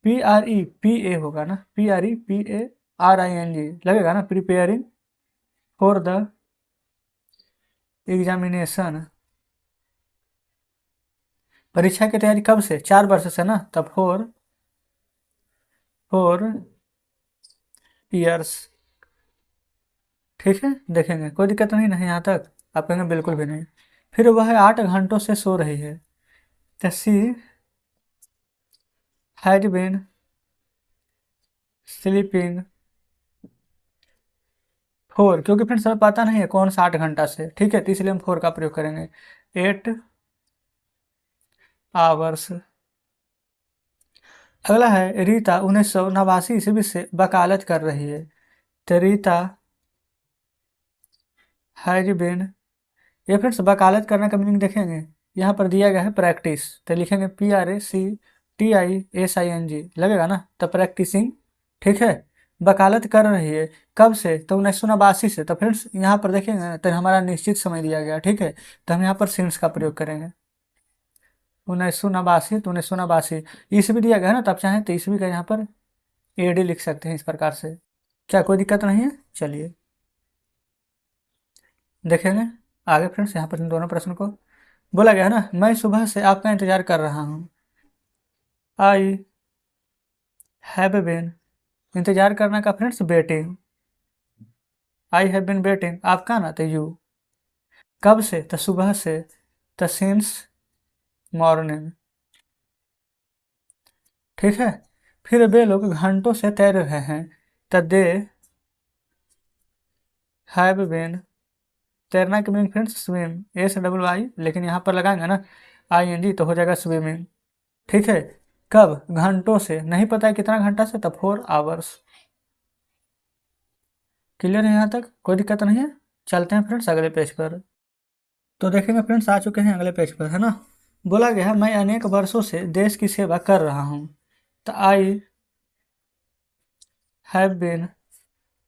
PREPA होगा ना, PREPARING लगेगा ना, प्रिपेयरिंग फॉर द एग्जामिनेशन, परीक्षा की तैयारी कब से, 4 वर्ष से ना, तब 4 ईयर्स। ठीक है, देखेंगे कोई दिक्कत नहीं नहीं यहाँ तक, आप कहेंगे बिल्कुल भी नहीं। फिर वह 8 घंटों से सो रही है, तो सी हैज बीन स्लीपिंग 4, क्योंकि फ्रेंड्स हमें पता नहीं है कौन सा 8 घंटा से, ठीक है, तो इसलिए हम 4 का प्रयोग करेंगे, 8 आवर्स। अगला है रीता 1989 ईस्वी से वकालत कर रही है, तो रीता हैज बीन, ये फ्रेंड्स वकालत करने का मीनिंग देखेंगे, यहाँ पर दिया गया है प्रैक्टिस, तो लिखेंगे PRACTISING लगेगा ना, तो प्रैक्टिसिंग। ठीक है, वकालत कर रही है। कब से? तो 1989 से। तो फ्रेंड्स यहाँ पर देखेंगे तो हमारा निश्चित समय दिया गया, ठीक है। तो हम यहाँ पर सिंस का प्रयोग करेंगे। 1989 तो 1989 ईस्वी दिया गया है ना, तब चाहें तो ईस्वी का यहाँ पर एडी लिख सकते हैं इस प्रकार से। क्या कोई दिक्कत नहीं है? चलिए देखेंगे आगे फ्रेंड्स। यहाँ पर इन दोनों प्रश्न को बोला गया है ना, मैं सुबह से आपका इंतजार कर रहा हूँ। आई हैव बीन, इंतजार करना का friends waiting. I have been waiting, आपका ना तो यू। कब से? तो सुबह से। तो सिंस मॉर्निंग, ठीक है। फिर वे लोग घंटों से तैर रहे हैं। तो दे हैव बीन, तैरना की मीनिंग फ्रेंड्स स्विम, SWI, लेकिन यहाँ पर लगाएंगे ना ING तो हो जाएगा स्विमिंग, ठीक है। कब? घंटों से, नहीं पता है कितना घंटा से, तो 4 आवर्स। क्लियर है यहाँ तक? कोई दिक्कत नहीं है। चलते हैं फ्रेंड्स अगले पेज पर। तो देखेंगे फ्रेंड्स आ चुके हैं अगले पेज पर, है ना। बोला गया है मैं अनेक वर्षों से देश की सेवा कर रहा हूँ। तो I have been,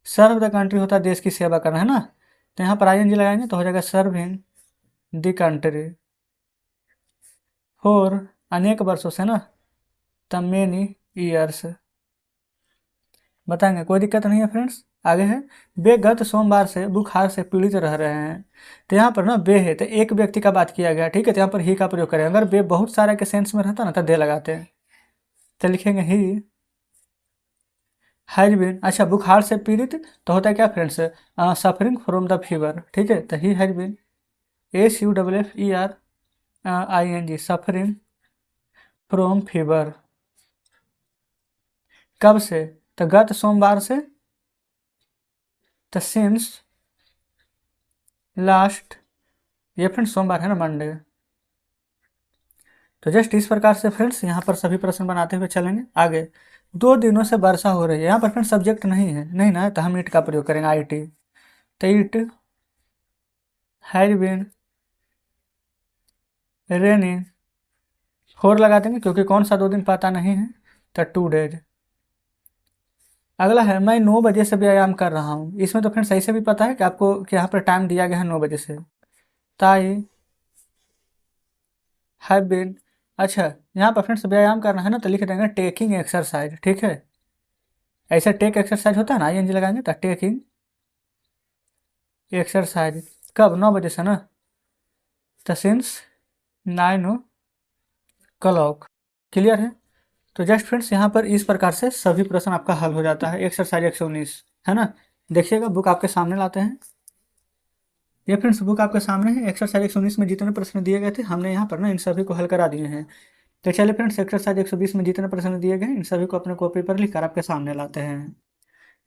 serve the country होता है देश की सेवा करना, है ना। तो यहाँ पर ING लगाएंगे तो हो जाएगा सर्विंग द कंट्री। फॉर, अनेक वर्षों से ना, तो मेनी ईयर्स। बताएंगे, कोई दिक्कत नहीं है फ्रेंड्स। आगे है, वे गत सोमवार से बुखार से पीड़ित रह रहे हैं। तो यहाँ पर ना वे है तो एक व्यक्ति का बात किया गया, ठीक है। तो यहाँ पर ही का प्रयोग करें। अगर वे बहुत सारा के सेंस में रहता ना तो दे लगाते हैं। तो लिखेंगे ही हैज बीन। अच्छा, बुखार से पीड़ित तो होता है क्या friends? Suffering from the fever, ठीक है। तो he has been SUFFERING, suffering from fever. कब से? तो गत सोमवार से। तो सिंस लास्ट, ये फ्रेंड्स सोमवार है ना, मंडे। तो जस्ट इस प्रकार से फ्रेंड्स यहाँ पर सभी प्रश्न बनाते हुए चलेंगे आगे। 2 दिनों से वर्षा हो रही है। यहाँ पर फ्रेंड्स सब्जेक्ट नहीं है, नहीं ना, तो हम इट का प्रयोग करेंगे, IT। तो इट हैज बीन रेनिंग, 4 लगा देंगे क्योंकि कौन सा 2 दिन पता नहीं है। तो 2 डेज। अगला है मैं 9 बजे से व्यायाम कर रहा हूँ। इसमें तो फ्रेंड्स ऐसे भी पता है कि आपको कि यहाँ पर टाइम दिया गया है 9 बजे से। ताई हैव बीन, अच्छा यहाँ पर फ्रेंड्स व्यायाम करना है ना, तो लिख देंगे टेकिंग एक्सरसाइज, ठीक है। ऐसा टेक एक्सरसाइज होता है ना, ING लगाएंगे तो टेकिंग एक्सरसाइज। कब? 9 बजे से ना, तो सिंस 9 o'clock। क्लियर है? तो जस्ट फ्रेंड्स यहाँ पर इस प्रकार से सभी प्रश्न आपका हल हो जाता है। एक्सरसाइज 119, है ना। देखिएगा बुक आपके सामने लाते हैं। ये फ्रेंड्स बुक आपके सामने है। एक्सरसाइज 119 में जितने प्रश्न दिए गए थे हमने यहाँ पर ना इन सभी को हल करा दिए हैं। तो चलिए फ्रेंड्स एक्सरसाइज 120 में जितने प्रश्न दिए गए इन सभी को अपने कॉपी पर लिखकर आपके सामने लाते हैं।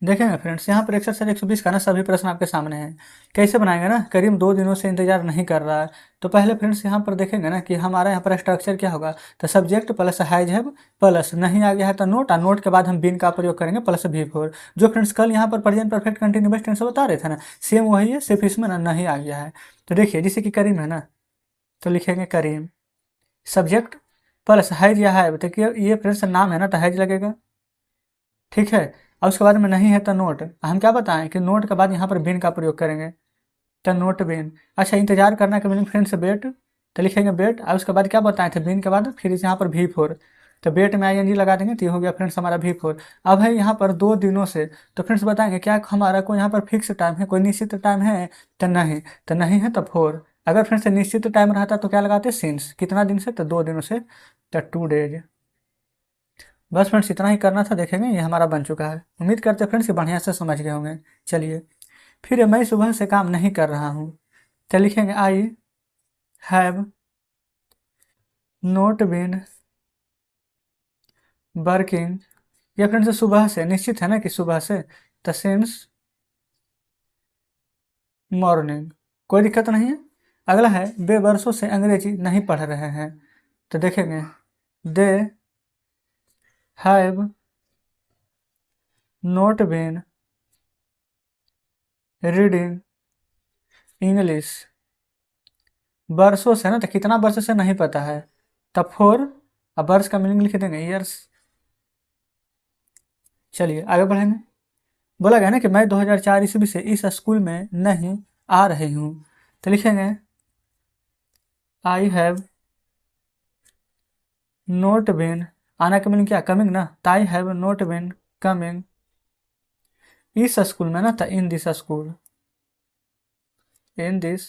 देखेंगे फ्रेंड्स यहाँ पर एक्सरसाइज 120 का ना सभी प्रश्न आपके सामने हैं। कैसे बनाएंगे ना, करीब 2 दिनों से इंतजार नहीं कर रहा है। तो पहले फ्रेंड्स यहाँ पर देखेंगे ना कि हमारा यहाँ पर स्ट्रक्चर क्या होगा। तो सब्जेक्ट प्लस हैज है प्लस नहीं आ गया है तो नोट, और नोट के बाद हम बीन का प्रयोग करेंगे प्लस V4। जो फ्रेंड्स कल यहाँ पर प्रेजेंट परफेक्ट कंटिन्यूअस टेंस बता रहे थे ना, सेम वही है, सिर्फ इसमें ना नहीं आ गया है। तो देखिए जैसे कि करीम है ना, तो लिखेंगे करीम, सब्जेक्ट प्लस हैज या है, देखिए ये फ्रेंड्स नाम है ना तो हैज लगेगा, ठीक है। और उसके बाद में नहीं है तो नोट। हम क्या बताएं कि नोट के बाद यहाँ पर बिन का प्रयोग करेंगे, तो नोट बिन। अच्छा, इंतजार करना के मीनिंग फ्रेंड्स वेट, तो लिखेंगे वेट। और उसके बाद क्या बताए थे, बिन के बाद फिर यहाँ पर V4। तो वेट में ING लगा देंगे तो ये हो गया फ्रेंड्स हमारा V4। अब है यहाँ पर 2 दिनों से, तो फ्रेंड्स बताएंगे क्या हमारा कोई यहाँ पर फिक्स टाइम है, कोई निश्चित टाइम है? तो नहीं, तो नहीं है तो 4। अगर फ्रेंड्स निश्चित टाइम रहता तो क्या लगाते, सिंस। कितना दिन से? तो 2 दिनों से, तो 2 डेज। बस फ्रेंड्स इतना ही करना था। देखेंगे ये हमारा बन चुका है। उम्मीद करते फ्रेंड्स कि बढ़िया से समझ गए होंगे। चलिए फिर मैं सुबह से काम नहीं कर रहा हूँ। तो लिखेंगे I have not been working. ये फ्रेंड्स सुबह से, निश्चित है ना कि सुबह से, तो सिंस मॉर्निंग। कोई दिक्कत नहीं है। अगला है वे वर्षों से अंग्रेजी नहीं पढ़ रहे हैं। तो देखेंगे they have not been reading English. वर्षों से ना, तो कितना वर्ष से नहीं पता है, तब 4। अब वर्ष का मीनिंग लिख देंगे ईयर्स। चलिए आगे बढ़ेंगे। बोला गया ना कि मैं 2004 ईस्वी से इस स्कूल में नहीं आ रही हूँ, तो लिखेंगे आई हैव नोट बिन, आना का मीनिंग क्या, कमिंग ना, तो I have not been coming इस स्कूल में ना, था in this school, in this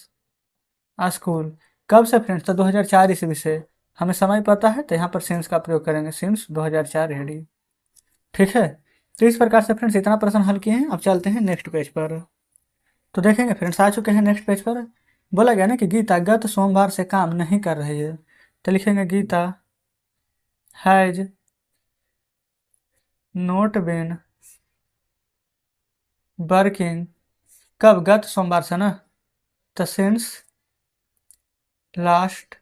school. कब से फ्रेंड्स, तो 2004 ईस्वी से। हमें समय पता है तो यहाँ पर सिंस का प्रयोग करेंगे, सिंस 2004 एडी। ठीक है, तो इस प्रकार से फ्रेंड्स इतना प्रश्न हल किए हैं। अब चलते हैं नेक्स्ट पेज पर। तो देखेंगे फ्रेंड्स, आ चुके हैं नेक्स्ट पेज पर। बोला गया ना कि गीता गत सोमवार से काम नहीं कर रही है, तो लिखेंगे Gita has not been working, कब, गत सोमवार से ना, तो सिंस लास्ट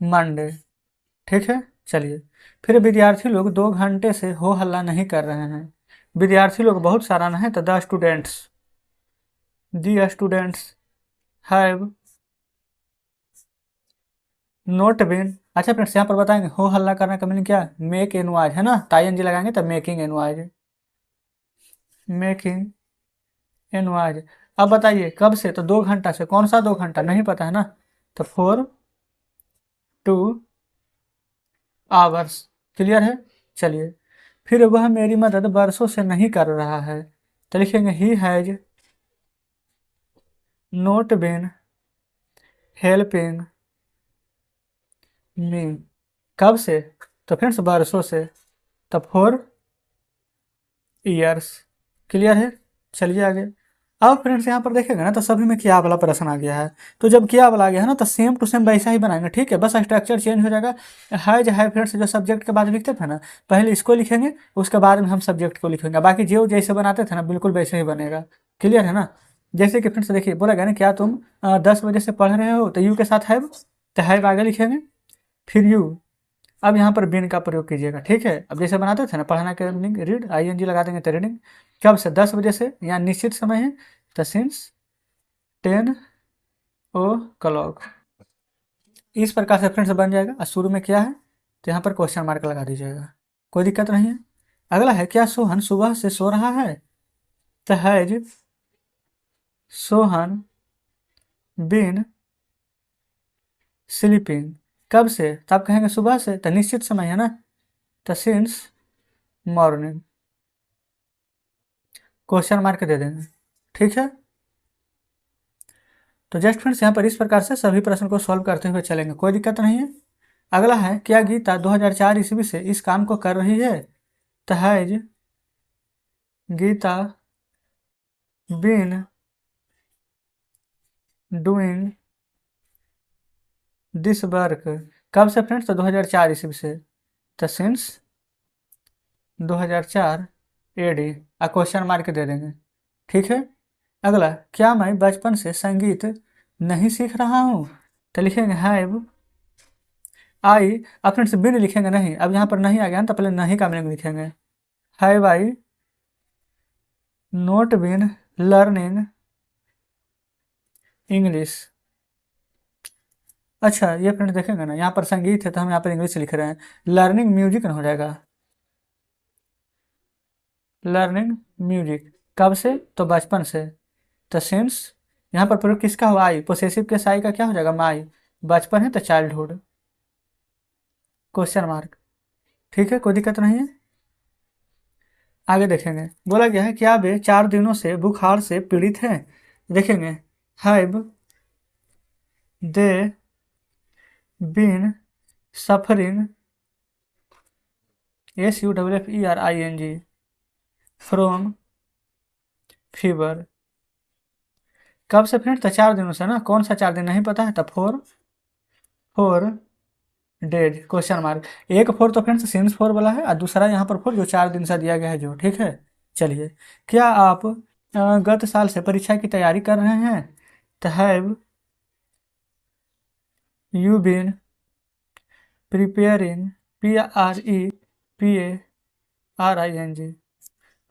मंडे। ठीक है, चलिए। फिर विद्यार्थी लोग 2 घंटे से हो हल्ला नहीं कर रहे हैं। विद्यार्थी लोग बहुत साराना है, तो द स्टूडेंट्स हैव नोट बिन। अच्छा फ्रेंड्स, यहाँ पर बताएंगे हो हल्ला करने का मीनिंग क्या, मेक ए नॉइज है ना, ताई लगाएंगे तो making a noise, making a noise. अब बताइए कब से, तो 2 घंटा से, कौन सा 2 घंटा नहीं पता है ना, तो 4 2 आवर्स। क्लियर है, चलिए। फिर वह मेरी मदद बरसों से नहीं कर रहा है, तो लिखेंगे he has not been helping me, कब से, तो फ्रेंड्स बरसों से, तो 4 इयर्स। क्लियर है, चलिए आगे। अब फ्रेंड्स यहाँ पर देखेंगे ना, तो सभी में क्या वाला प्रश्न आ गया है। तो जब क्या वाला आ गया है ना, तो सेम टू सेम वैसा ही बनाएंगे। ठीक है, बस स्ट्रक्चर चेंज हो जाएगा। है फ्रेंड्स, जो सब्जेक्ट के बाद लिखते थे ना, पहले इसको लिखेंगे, उसके बाद में हम सब्जेक्ट को लिखेंगे। बाकी जो जैसे बनाते थे ना, बिल्कुल वैसे ही बनेगा। क्लियर है ना। जैसे कि फ्रेंड्स देखिए, बोला गया ना, क्या तुम 10 बजे से पढ़ रहे हो, तो यू के साथ हैव, तो हैव आगे लिखेंगे, फिर यू। अब यहाँ पर बिन का प्रयोग कीजिएगा। ठीक है, अब जैसे बनाते थे ना, पढ़ना के मीनिंग रीड, ING लगा देंगे तो रीडिंग। कब से, 10 बजे से, यहाँ निश्चित समय है, तो सिंस 10 o'clock। इस प्रकार से फ्रेंड्स बन जाएगा। और शुरू में क्या है, तो यहाँ पर क्वेश्चन मार्क लगा दीजिएगा, कोई दिक्कत नहीं है। अगला है, क्या सोहन सुबह से सो रहा है, तो हैज सोहन बिन स्लीपिंग, कब से, तो आप कहेंगे सुबह से, तो निश्चित समय है ना, तो सिंस मॉर्निंग, क्वेश्चन मार्क दे देंगे। ठीक है, तो जस्ट फ्रेंड्स यहाँ पर इस प्रकार से सभी प्रश्न को सॉल्व करते हुए चलेंगे, कोई दिक्कत नहीं है। अगला है, क्या गीता 2004 ईस्वी से इस काम को कर रही है, तो has Gita been doing this work, कब से फ्रेंड्स, तो 2004 ईस्वी से, तो सिंस 2004 AD, क्वेश्चन मार्क दे देंगे। ठीक है, अगला, क्या मैं बचपन से संगीत नहीं सीख रहा हूँ, तो लिखेंगे हैव आई। अब फ्रेंड्स बिन लिखेंगे नहीं, अब यहाँ पर नहीं आ गया ना, तो पहले नहीं का मीनिंग लिखेंगे, have I not been learning English. अच्छा, ये फ्रेंड्स देखेंगे ना, यहाँ पर संगीत है तो हम यहाँ पर इंग्लिश लिख रहे हैं, लर्निंग म्यूजिक ना हो जाएगा, लर्निंग म्यूजिक, कब से, तो बचपन से, तो सिंस, यहाँ पर प्रयोग किसका हुआ, आई, पोसेसिव के साई का क्या हो जाएगा, माई, बचपन है तो चाइल्डहुड, क्वेश्चन मार्क। ठीक है, कोई दिक्कत नहीं है। आगे देखेंगे, बोला गया है, क्या वे 4 दिनों से बुखार से पीड़ित हैं, देखेंगे have they been suffering, SUFFERING from fever, कब से फ्रेंड, तो 4 दिनों से ना, कौन सा 4 दिन नहीं पता है, तो 4 डेज, क्वेश्चन मार्क। एक 4 तो फ्रेंड्स सिंस 4 वाला है, और दूसरा यहाँ पर 4 जो 4 दिन से दिया गया है जो। ठीक है, चलिए। क्या आप गत साल से परीक्षा की तैयारी कर रहे हैं, तो have you been preparing, PREPARING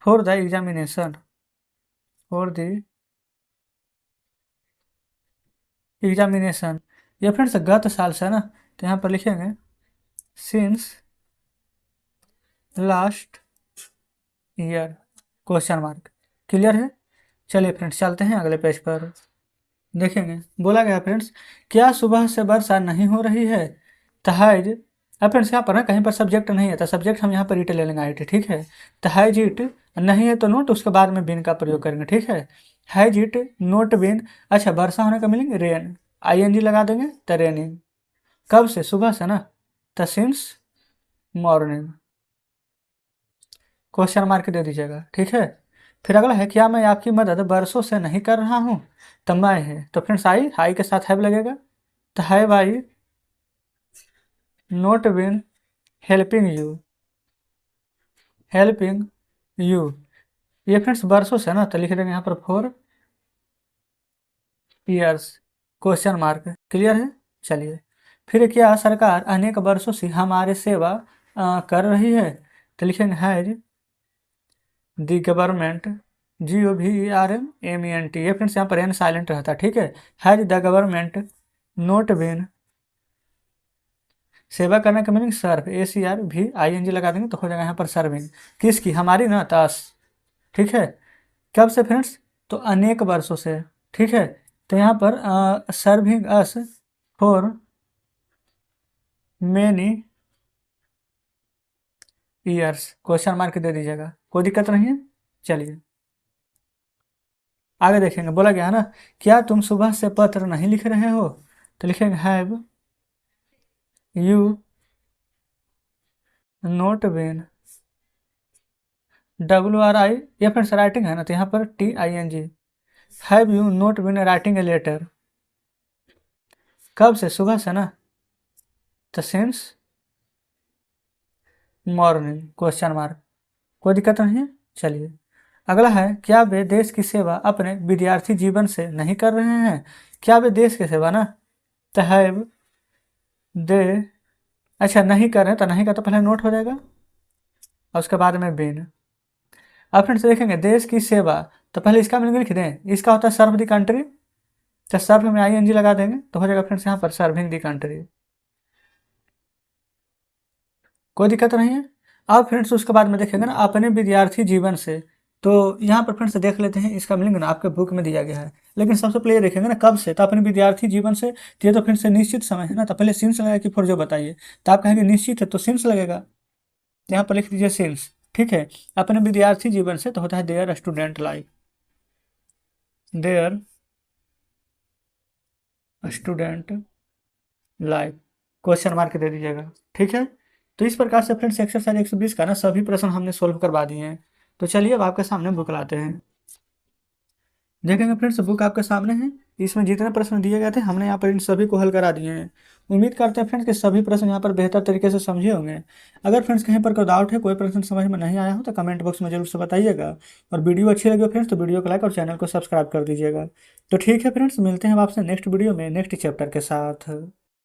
for the examination, for the examination. ये फ्रेंड्स गत साल से है ना, तो यहाँ पर लिखेंगे since last year question mark. Clear है। चलिए फ्रेंड्स चलते हैं अगले पेज पर। देखेंगे बोला गया फ्रेंड्स, क्या सुबह से वर्षा नहीं हो रही है? तहाइज। अब फ्रेंड्स यहाँ पर ना कहीं पर सब्जेक्ट नहीं है, तो सब्जेक्ट हम यहाँ पर इट ले लेंगे, IT, ठीक है। तहाइज इट नहीं है तो नोट, उसके बाद में बिन का प्रयोग करेंगे, ठीक है। हैज इट नोट बिन। अच्छा, वर्षा होने का मीनिंग रेन, ING लगा देंगे तो रेनिंग। कब से? सुबह से ना, तो सिंस मॉर्निंग क्वेश्चन मार्क दे दीजिएगा, ठीक है। फिर अगला है, क्या मैं आपकी मदद बरसों से नहीं कर रहा हूँ? तो मैं है, तो फ्रेंड्स आई के साथ हैव लगेगा, तो have I not been helping you, helping you. ये फ्रेंड्स बरसों से ना, तो लिख देंगे यहाँ पर 4 years क्वेश्चन मार्क। क्लियर है। चलिए, फिर क्या सरकार अनेक वर्षों से हमारे सेवा कर रही है? तो लिखेंगे हैज दी गवर्नमेंट, GOVERNMENT। ये फ्रेंड्स यहाँ पर एन साइलेंट रहता है, ठीक है। हैज द गवर्नमेंट नोट बिन, सेवा करने का मीनिंग सर्व, ACR भी ING लगा देंगे तो हो जाएगा यहाँ पर सर्विंग। किसकी? हमारी ना, ताश, ठीक है। कब से फ्रेंड्स? तो अनेक वर्षों से, ठीक है। तो यहाँ पर serving us for many years question mark दे दीजिएगा, कोई दिक्कत नहीं है। चलिए आगे देखेंगे। बोला गया है ना, क्या तुम सुबह से पत्र नहीं लिख रहे हो? तो लिखेंगे have you not been, WRI, ये फ्रेंड्स राइटिंग है ना, तो यहाँ पर TING, have you not been writing a letter. कब से? सुबह से ना, तो सिंस मॉर्निंग क्वेश्चन मार्क, कोई दिक्कत नहीं है। चलिए अगला है, क्या वे देश की सेवा अपने विद्यार्थी जीवन से नहीं कर रहे हैं? क्या वे देश की सेवा ना, तो हैव दे, अच्छा नहीं कर रहे हैं, तो नहीं का तो पहले नोट हो जाएगा और उसके बाद में बिन। अब फ्रेंड्स देखेंगे, देश की सेवा, तो पहले इसका मीनिंग लिख दें, इसका होता है सर्व दी कंट्री, तो सर्व में ING लगा देंगे तो हो जाएगा फ्रेंड्स यहाँ पर सर्विंग दी कंट्री, कोई दिक्कत नहीं है। अब फ्रेंड्स उसके बाद में देखेंगे ना, अपने विद्यार्थी जीवन से, तो यहाँ पर फ्रेंड्स देख लेते हैं, इसका मीनिंग ना आपके बुक में दिया गया है, लेकिन सबसे पहले ये देखेंगे ना कब से, तो अपने विद्यार्थी जीवन से, तो ये तो फ्रेंड्स निश्चित समय है ना, तो पहले सिंस लगेगा कि फॉर, जो बताइए। तो आप कहेंगे निश्चित है तो सिंस लगेगा, यहाँ पर लिख दीजिए सिंस, ठीक है। अपने विद्यार्थी जीवन से तो होता है their student life, their student life question mark दे दीजिएगा, ठीक है। तो इस प्रकार से फ्रेंड्स एक्सरसाइज 120 का ना सभी प्रश्न हमने सोल्व करवा दिए हैं। तो चलिए अब आपके सामने बुक लाते हैं, देखेंगे फ्रेंड्स बुक आपके सामने है। इसमें जितने प्रश्न दिए गए थे हमने यहाँ पर इन सभी को हल करा दिए हैं। उम्मीद करते हैं फ्रेंड्स कि सभी प्रश्न यहाँ पर बेहतर तरीके से समझे होंगे। अगर फ्रेंड्स कहीं पर कोई डाउट है, कोई प्रश्न समझ में नहीं आया हो, तो कमेंट बॉक्स में जरूर से बताइएगा। और वीडियो अच्छी लगी हो फ्रेंड्स तो वीडियो को लाइक और चैनल को सब्सक्राइब कर दीजिएगा। तो ठीक है फ्रेंड्स, मिलते हैं आपसे नेक्स्ट वीडियो में नेक्स्ट चैप्टर के साथ।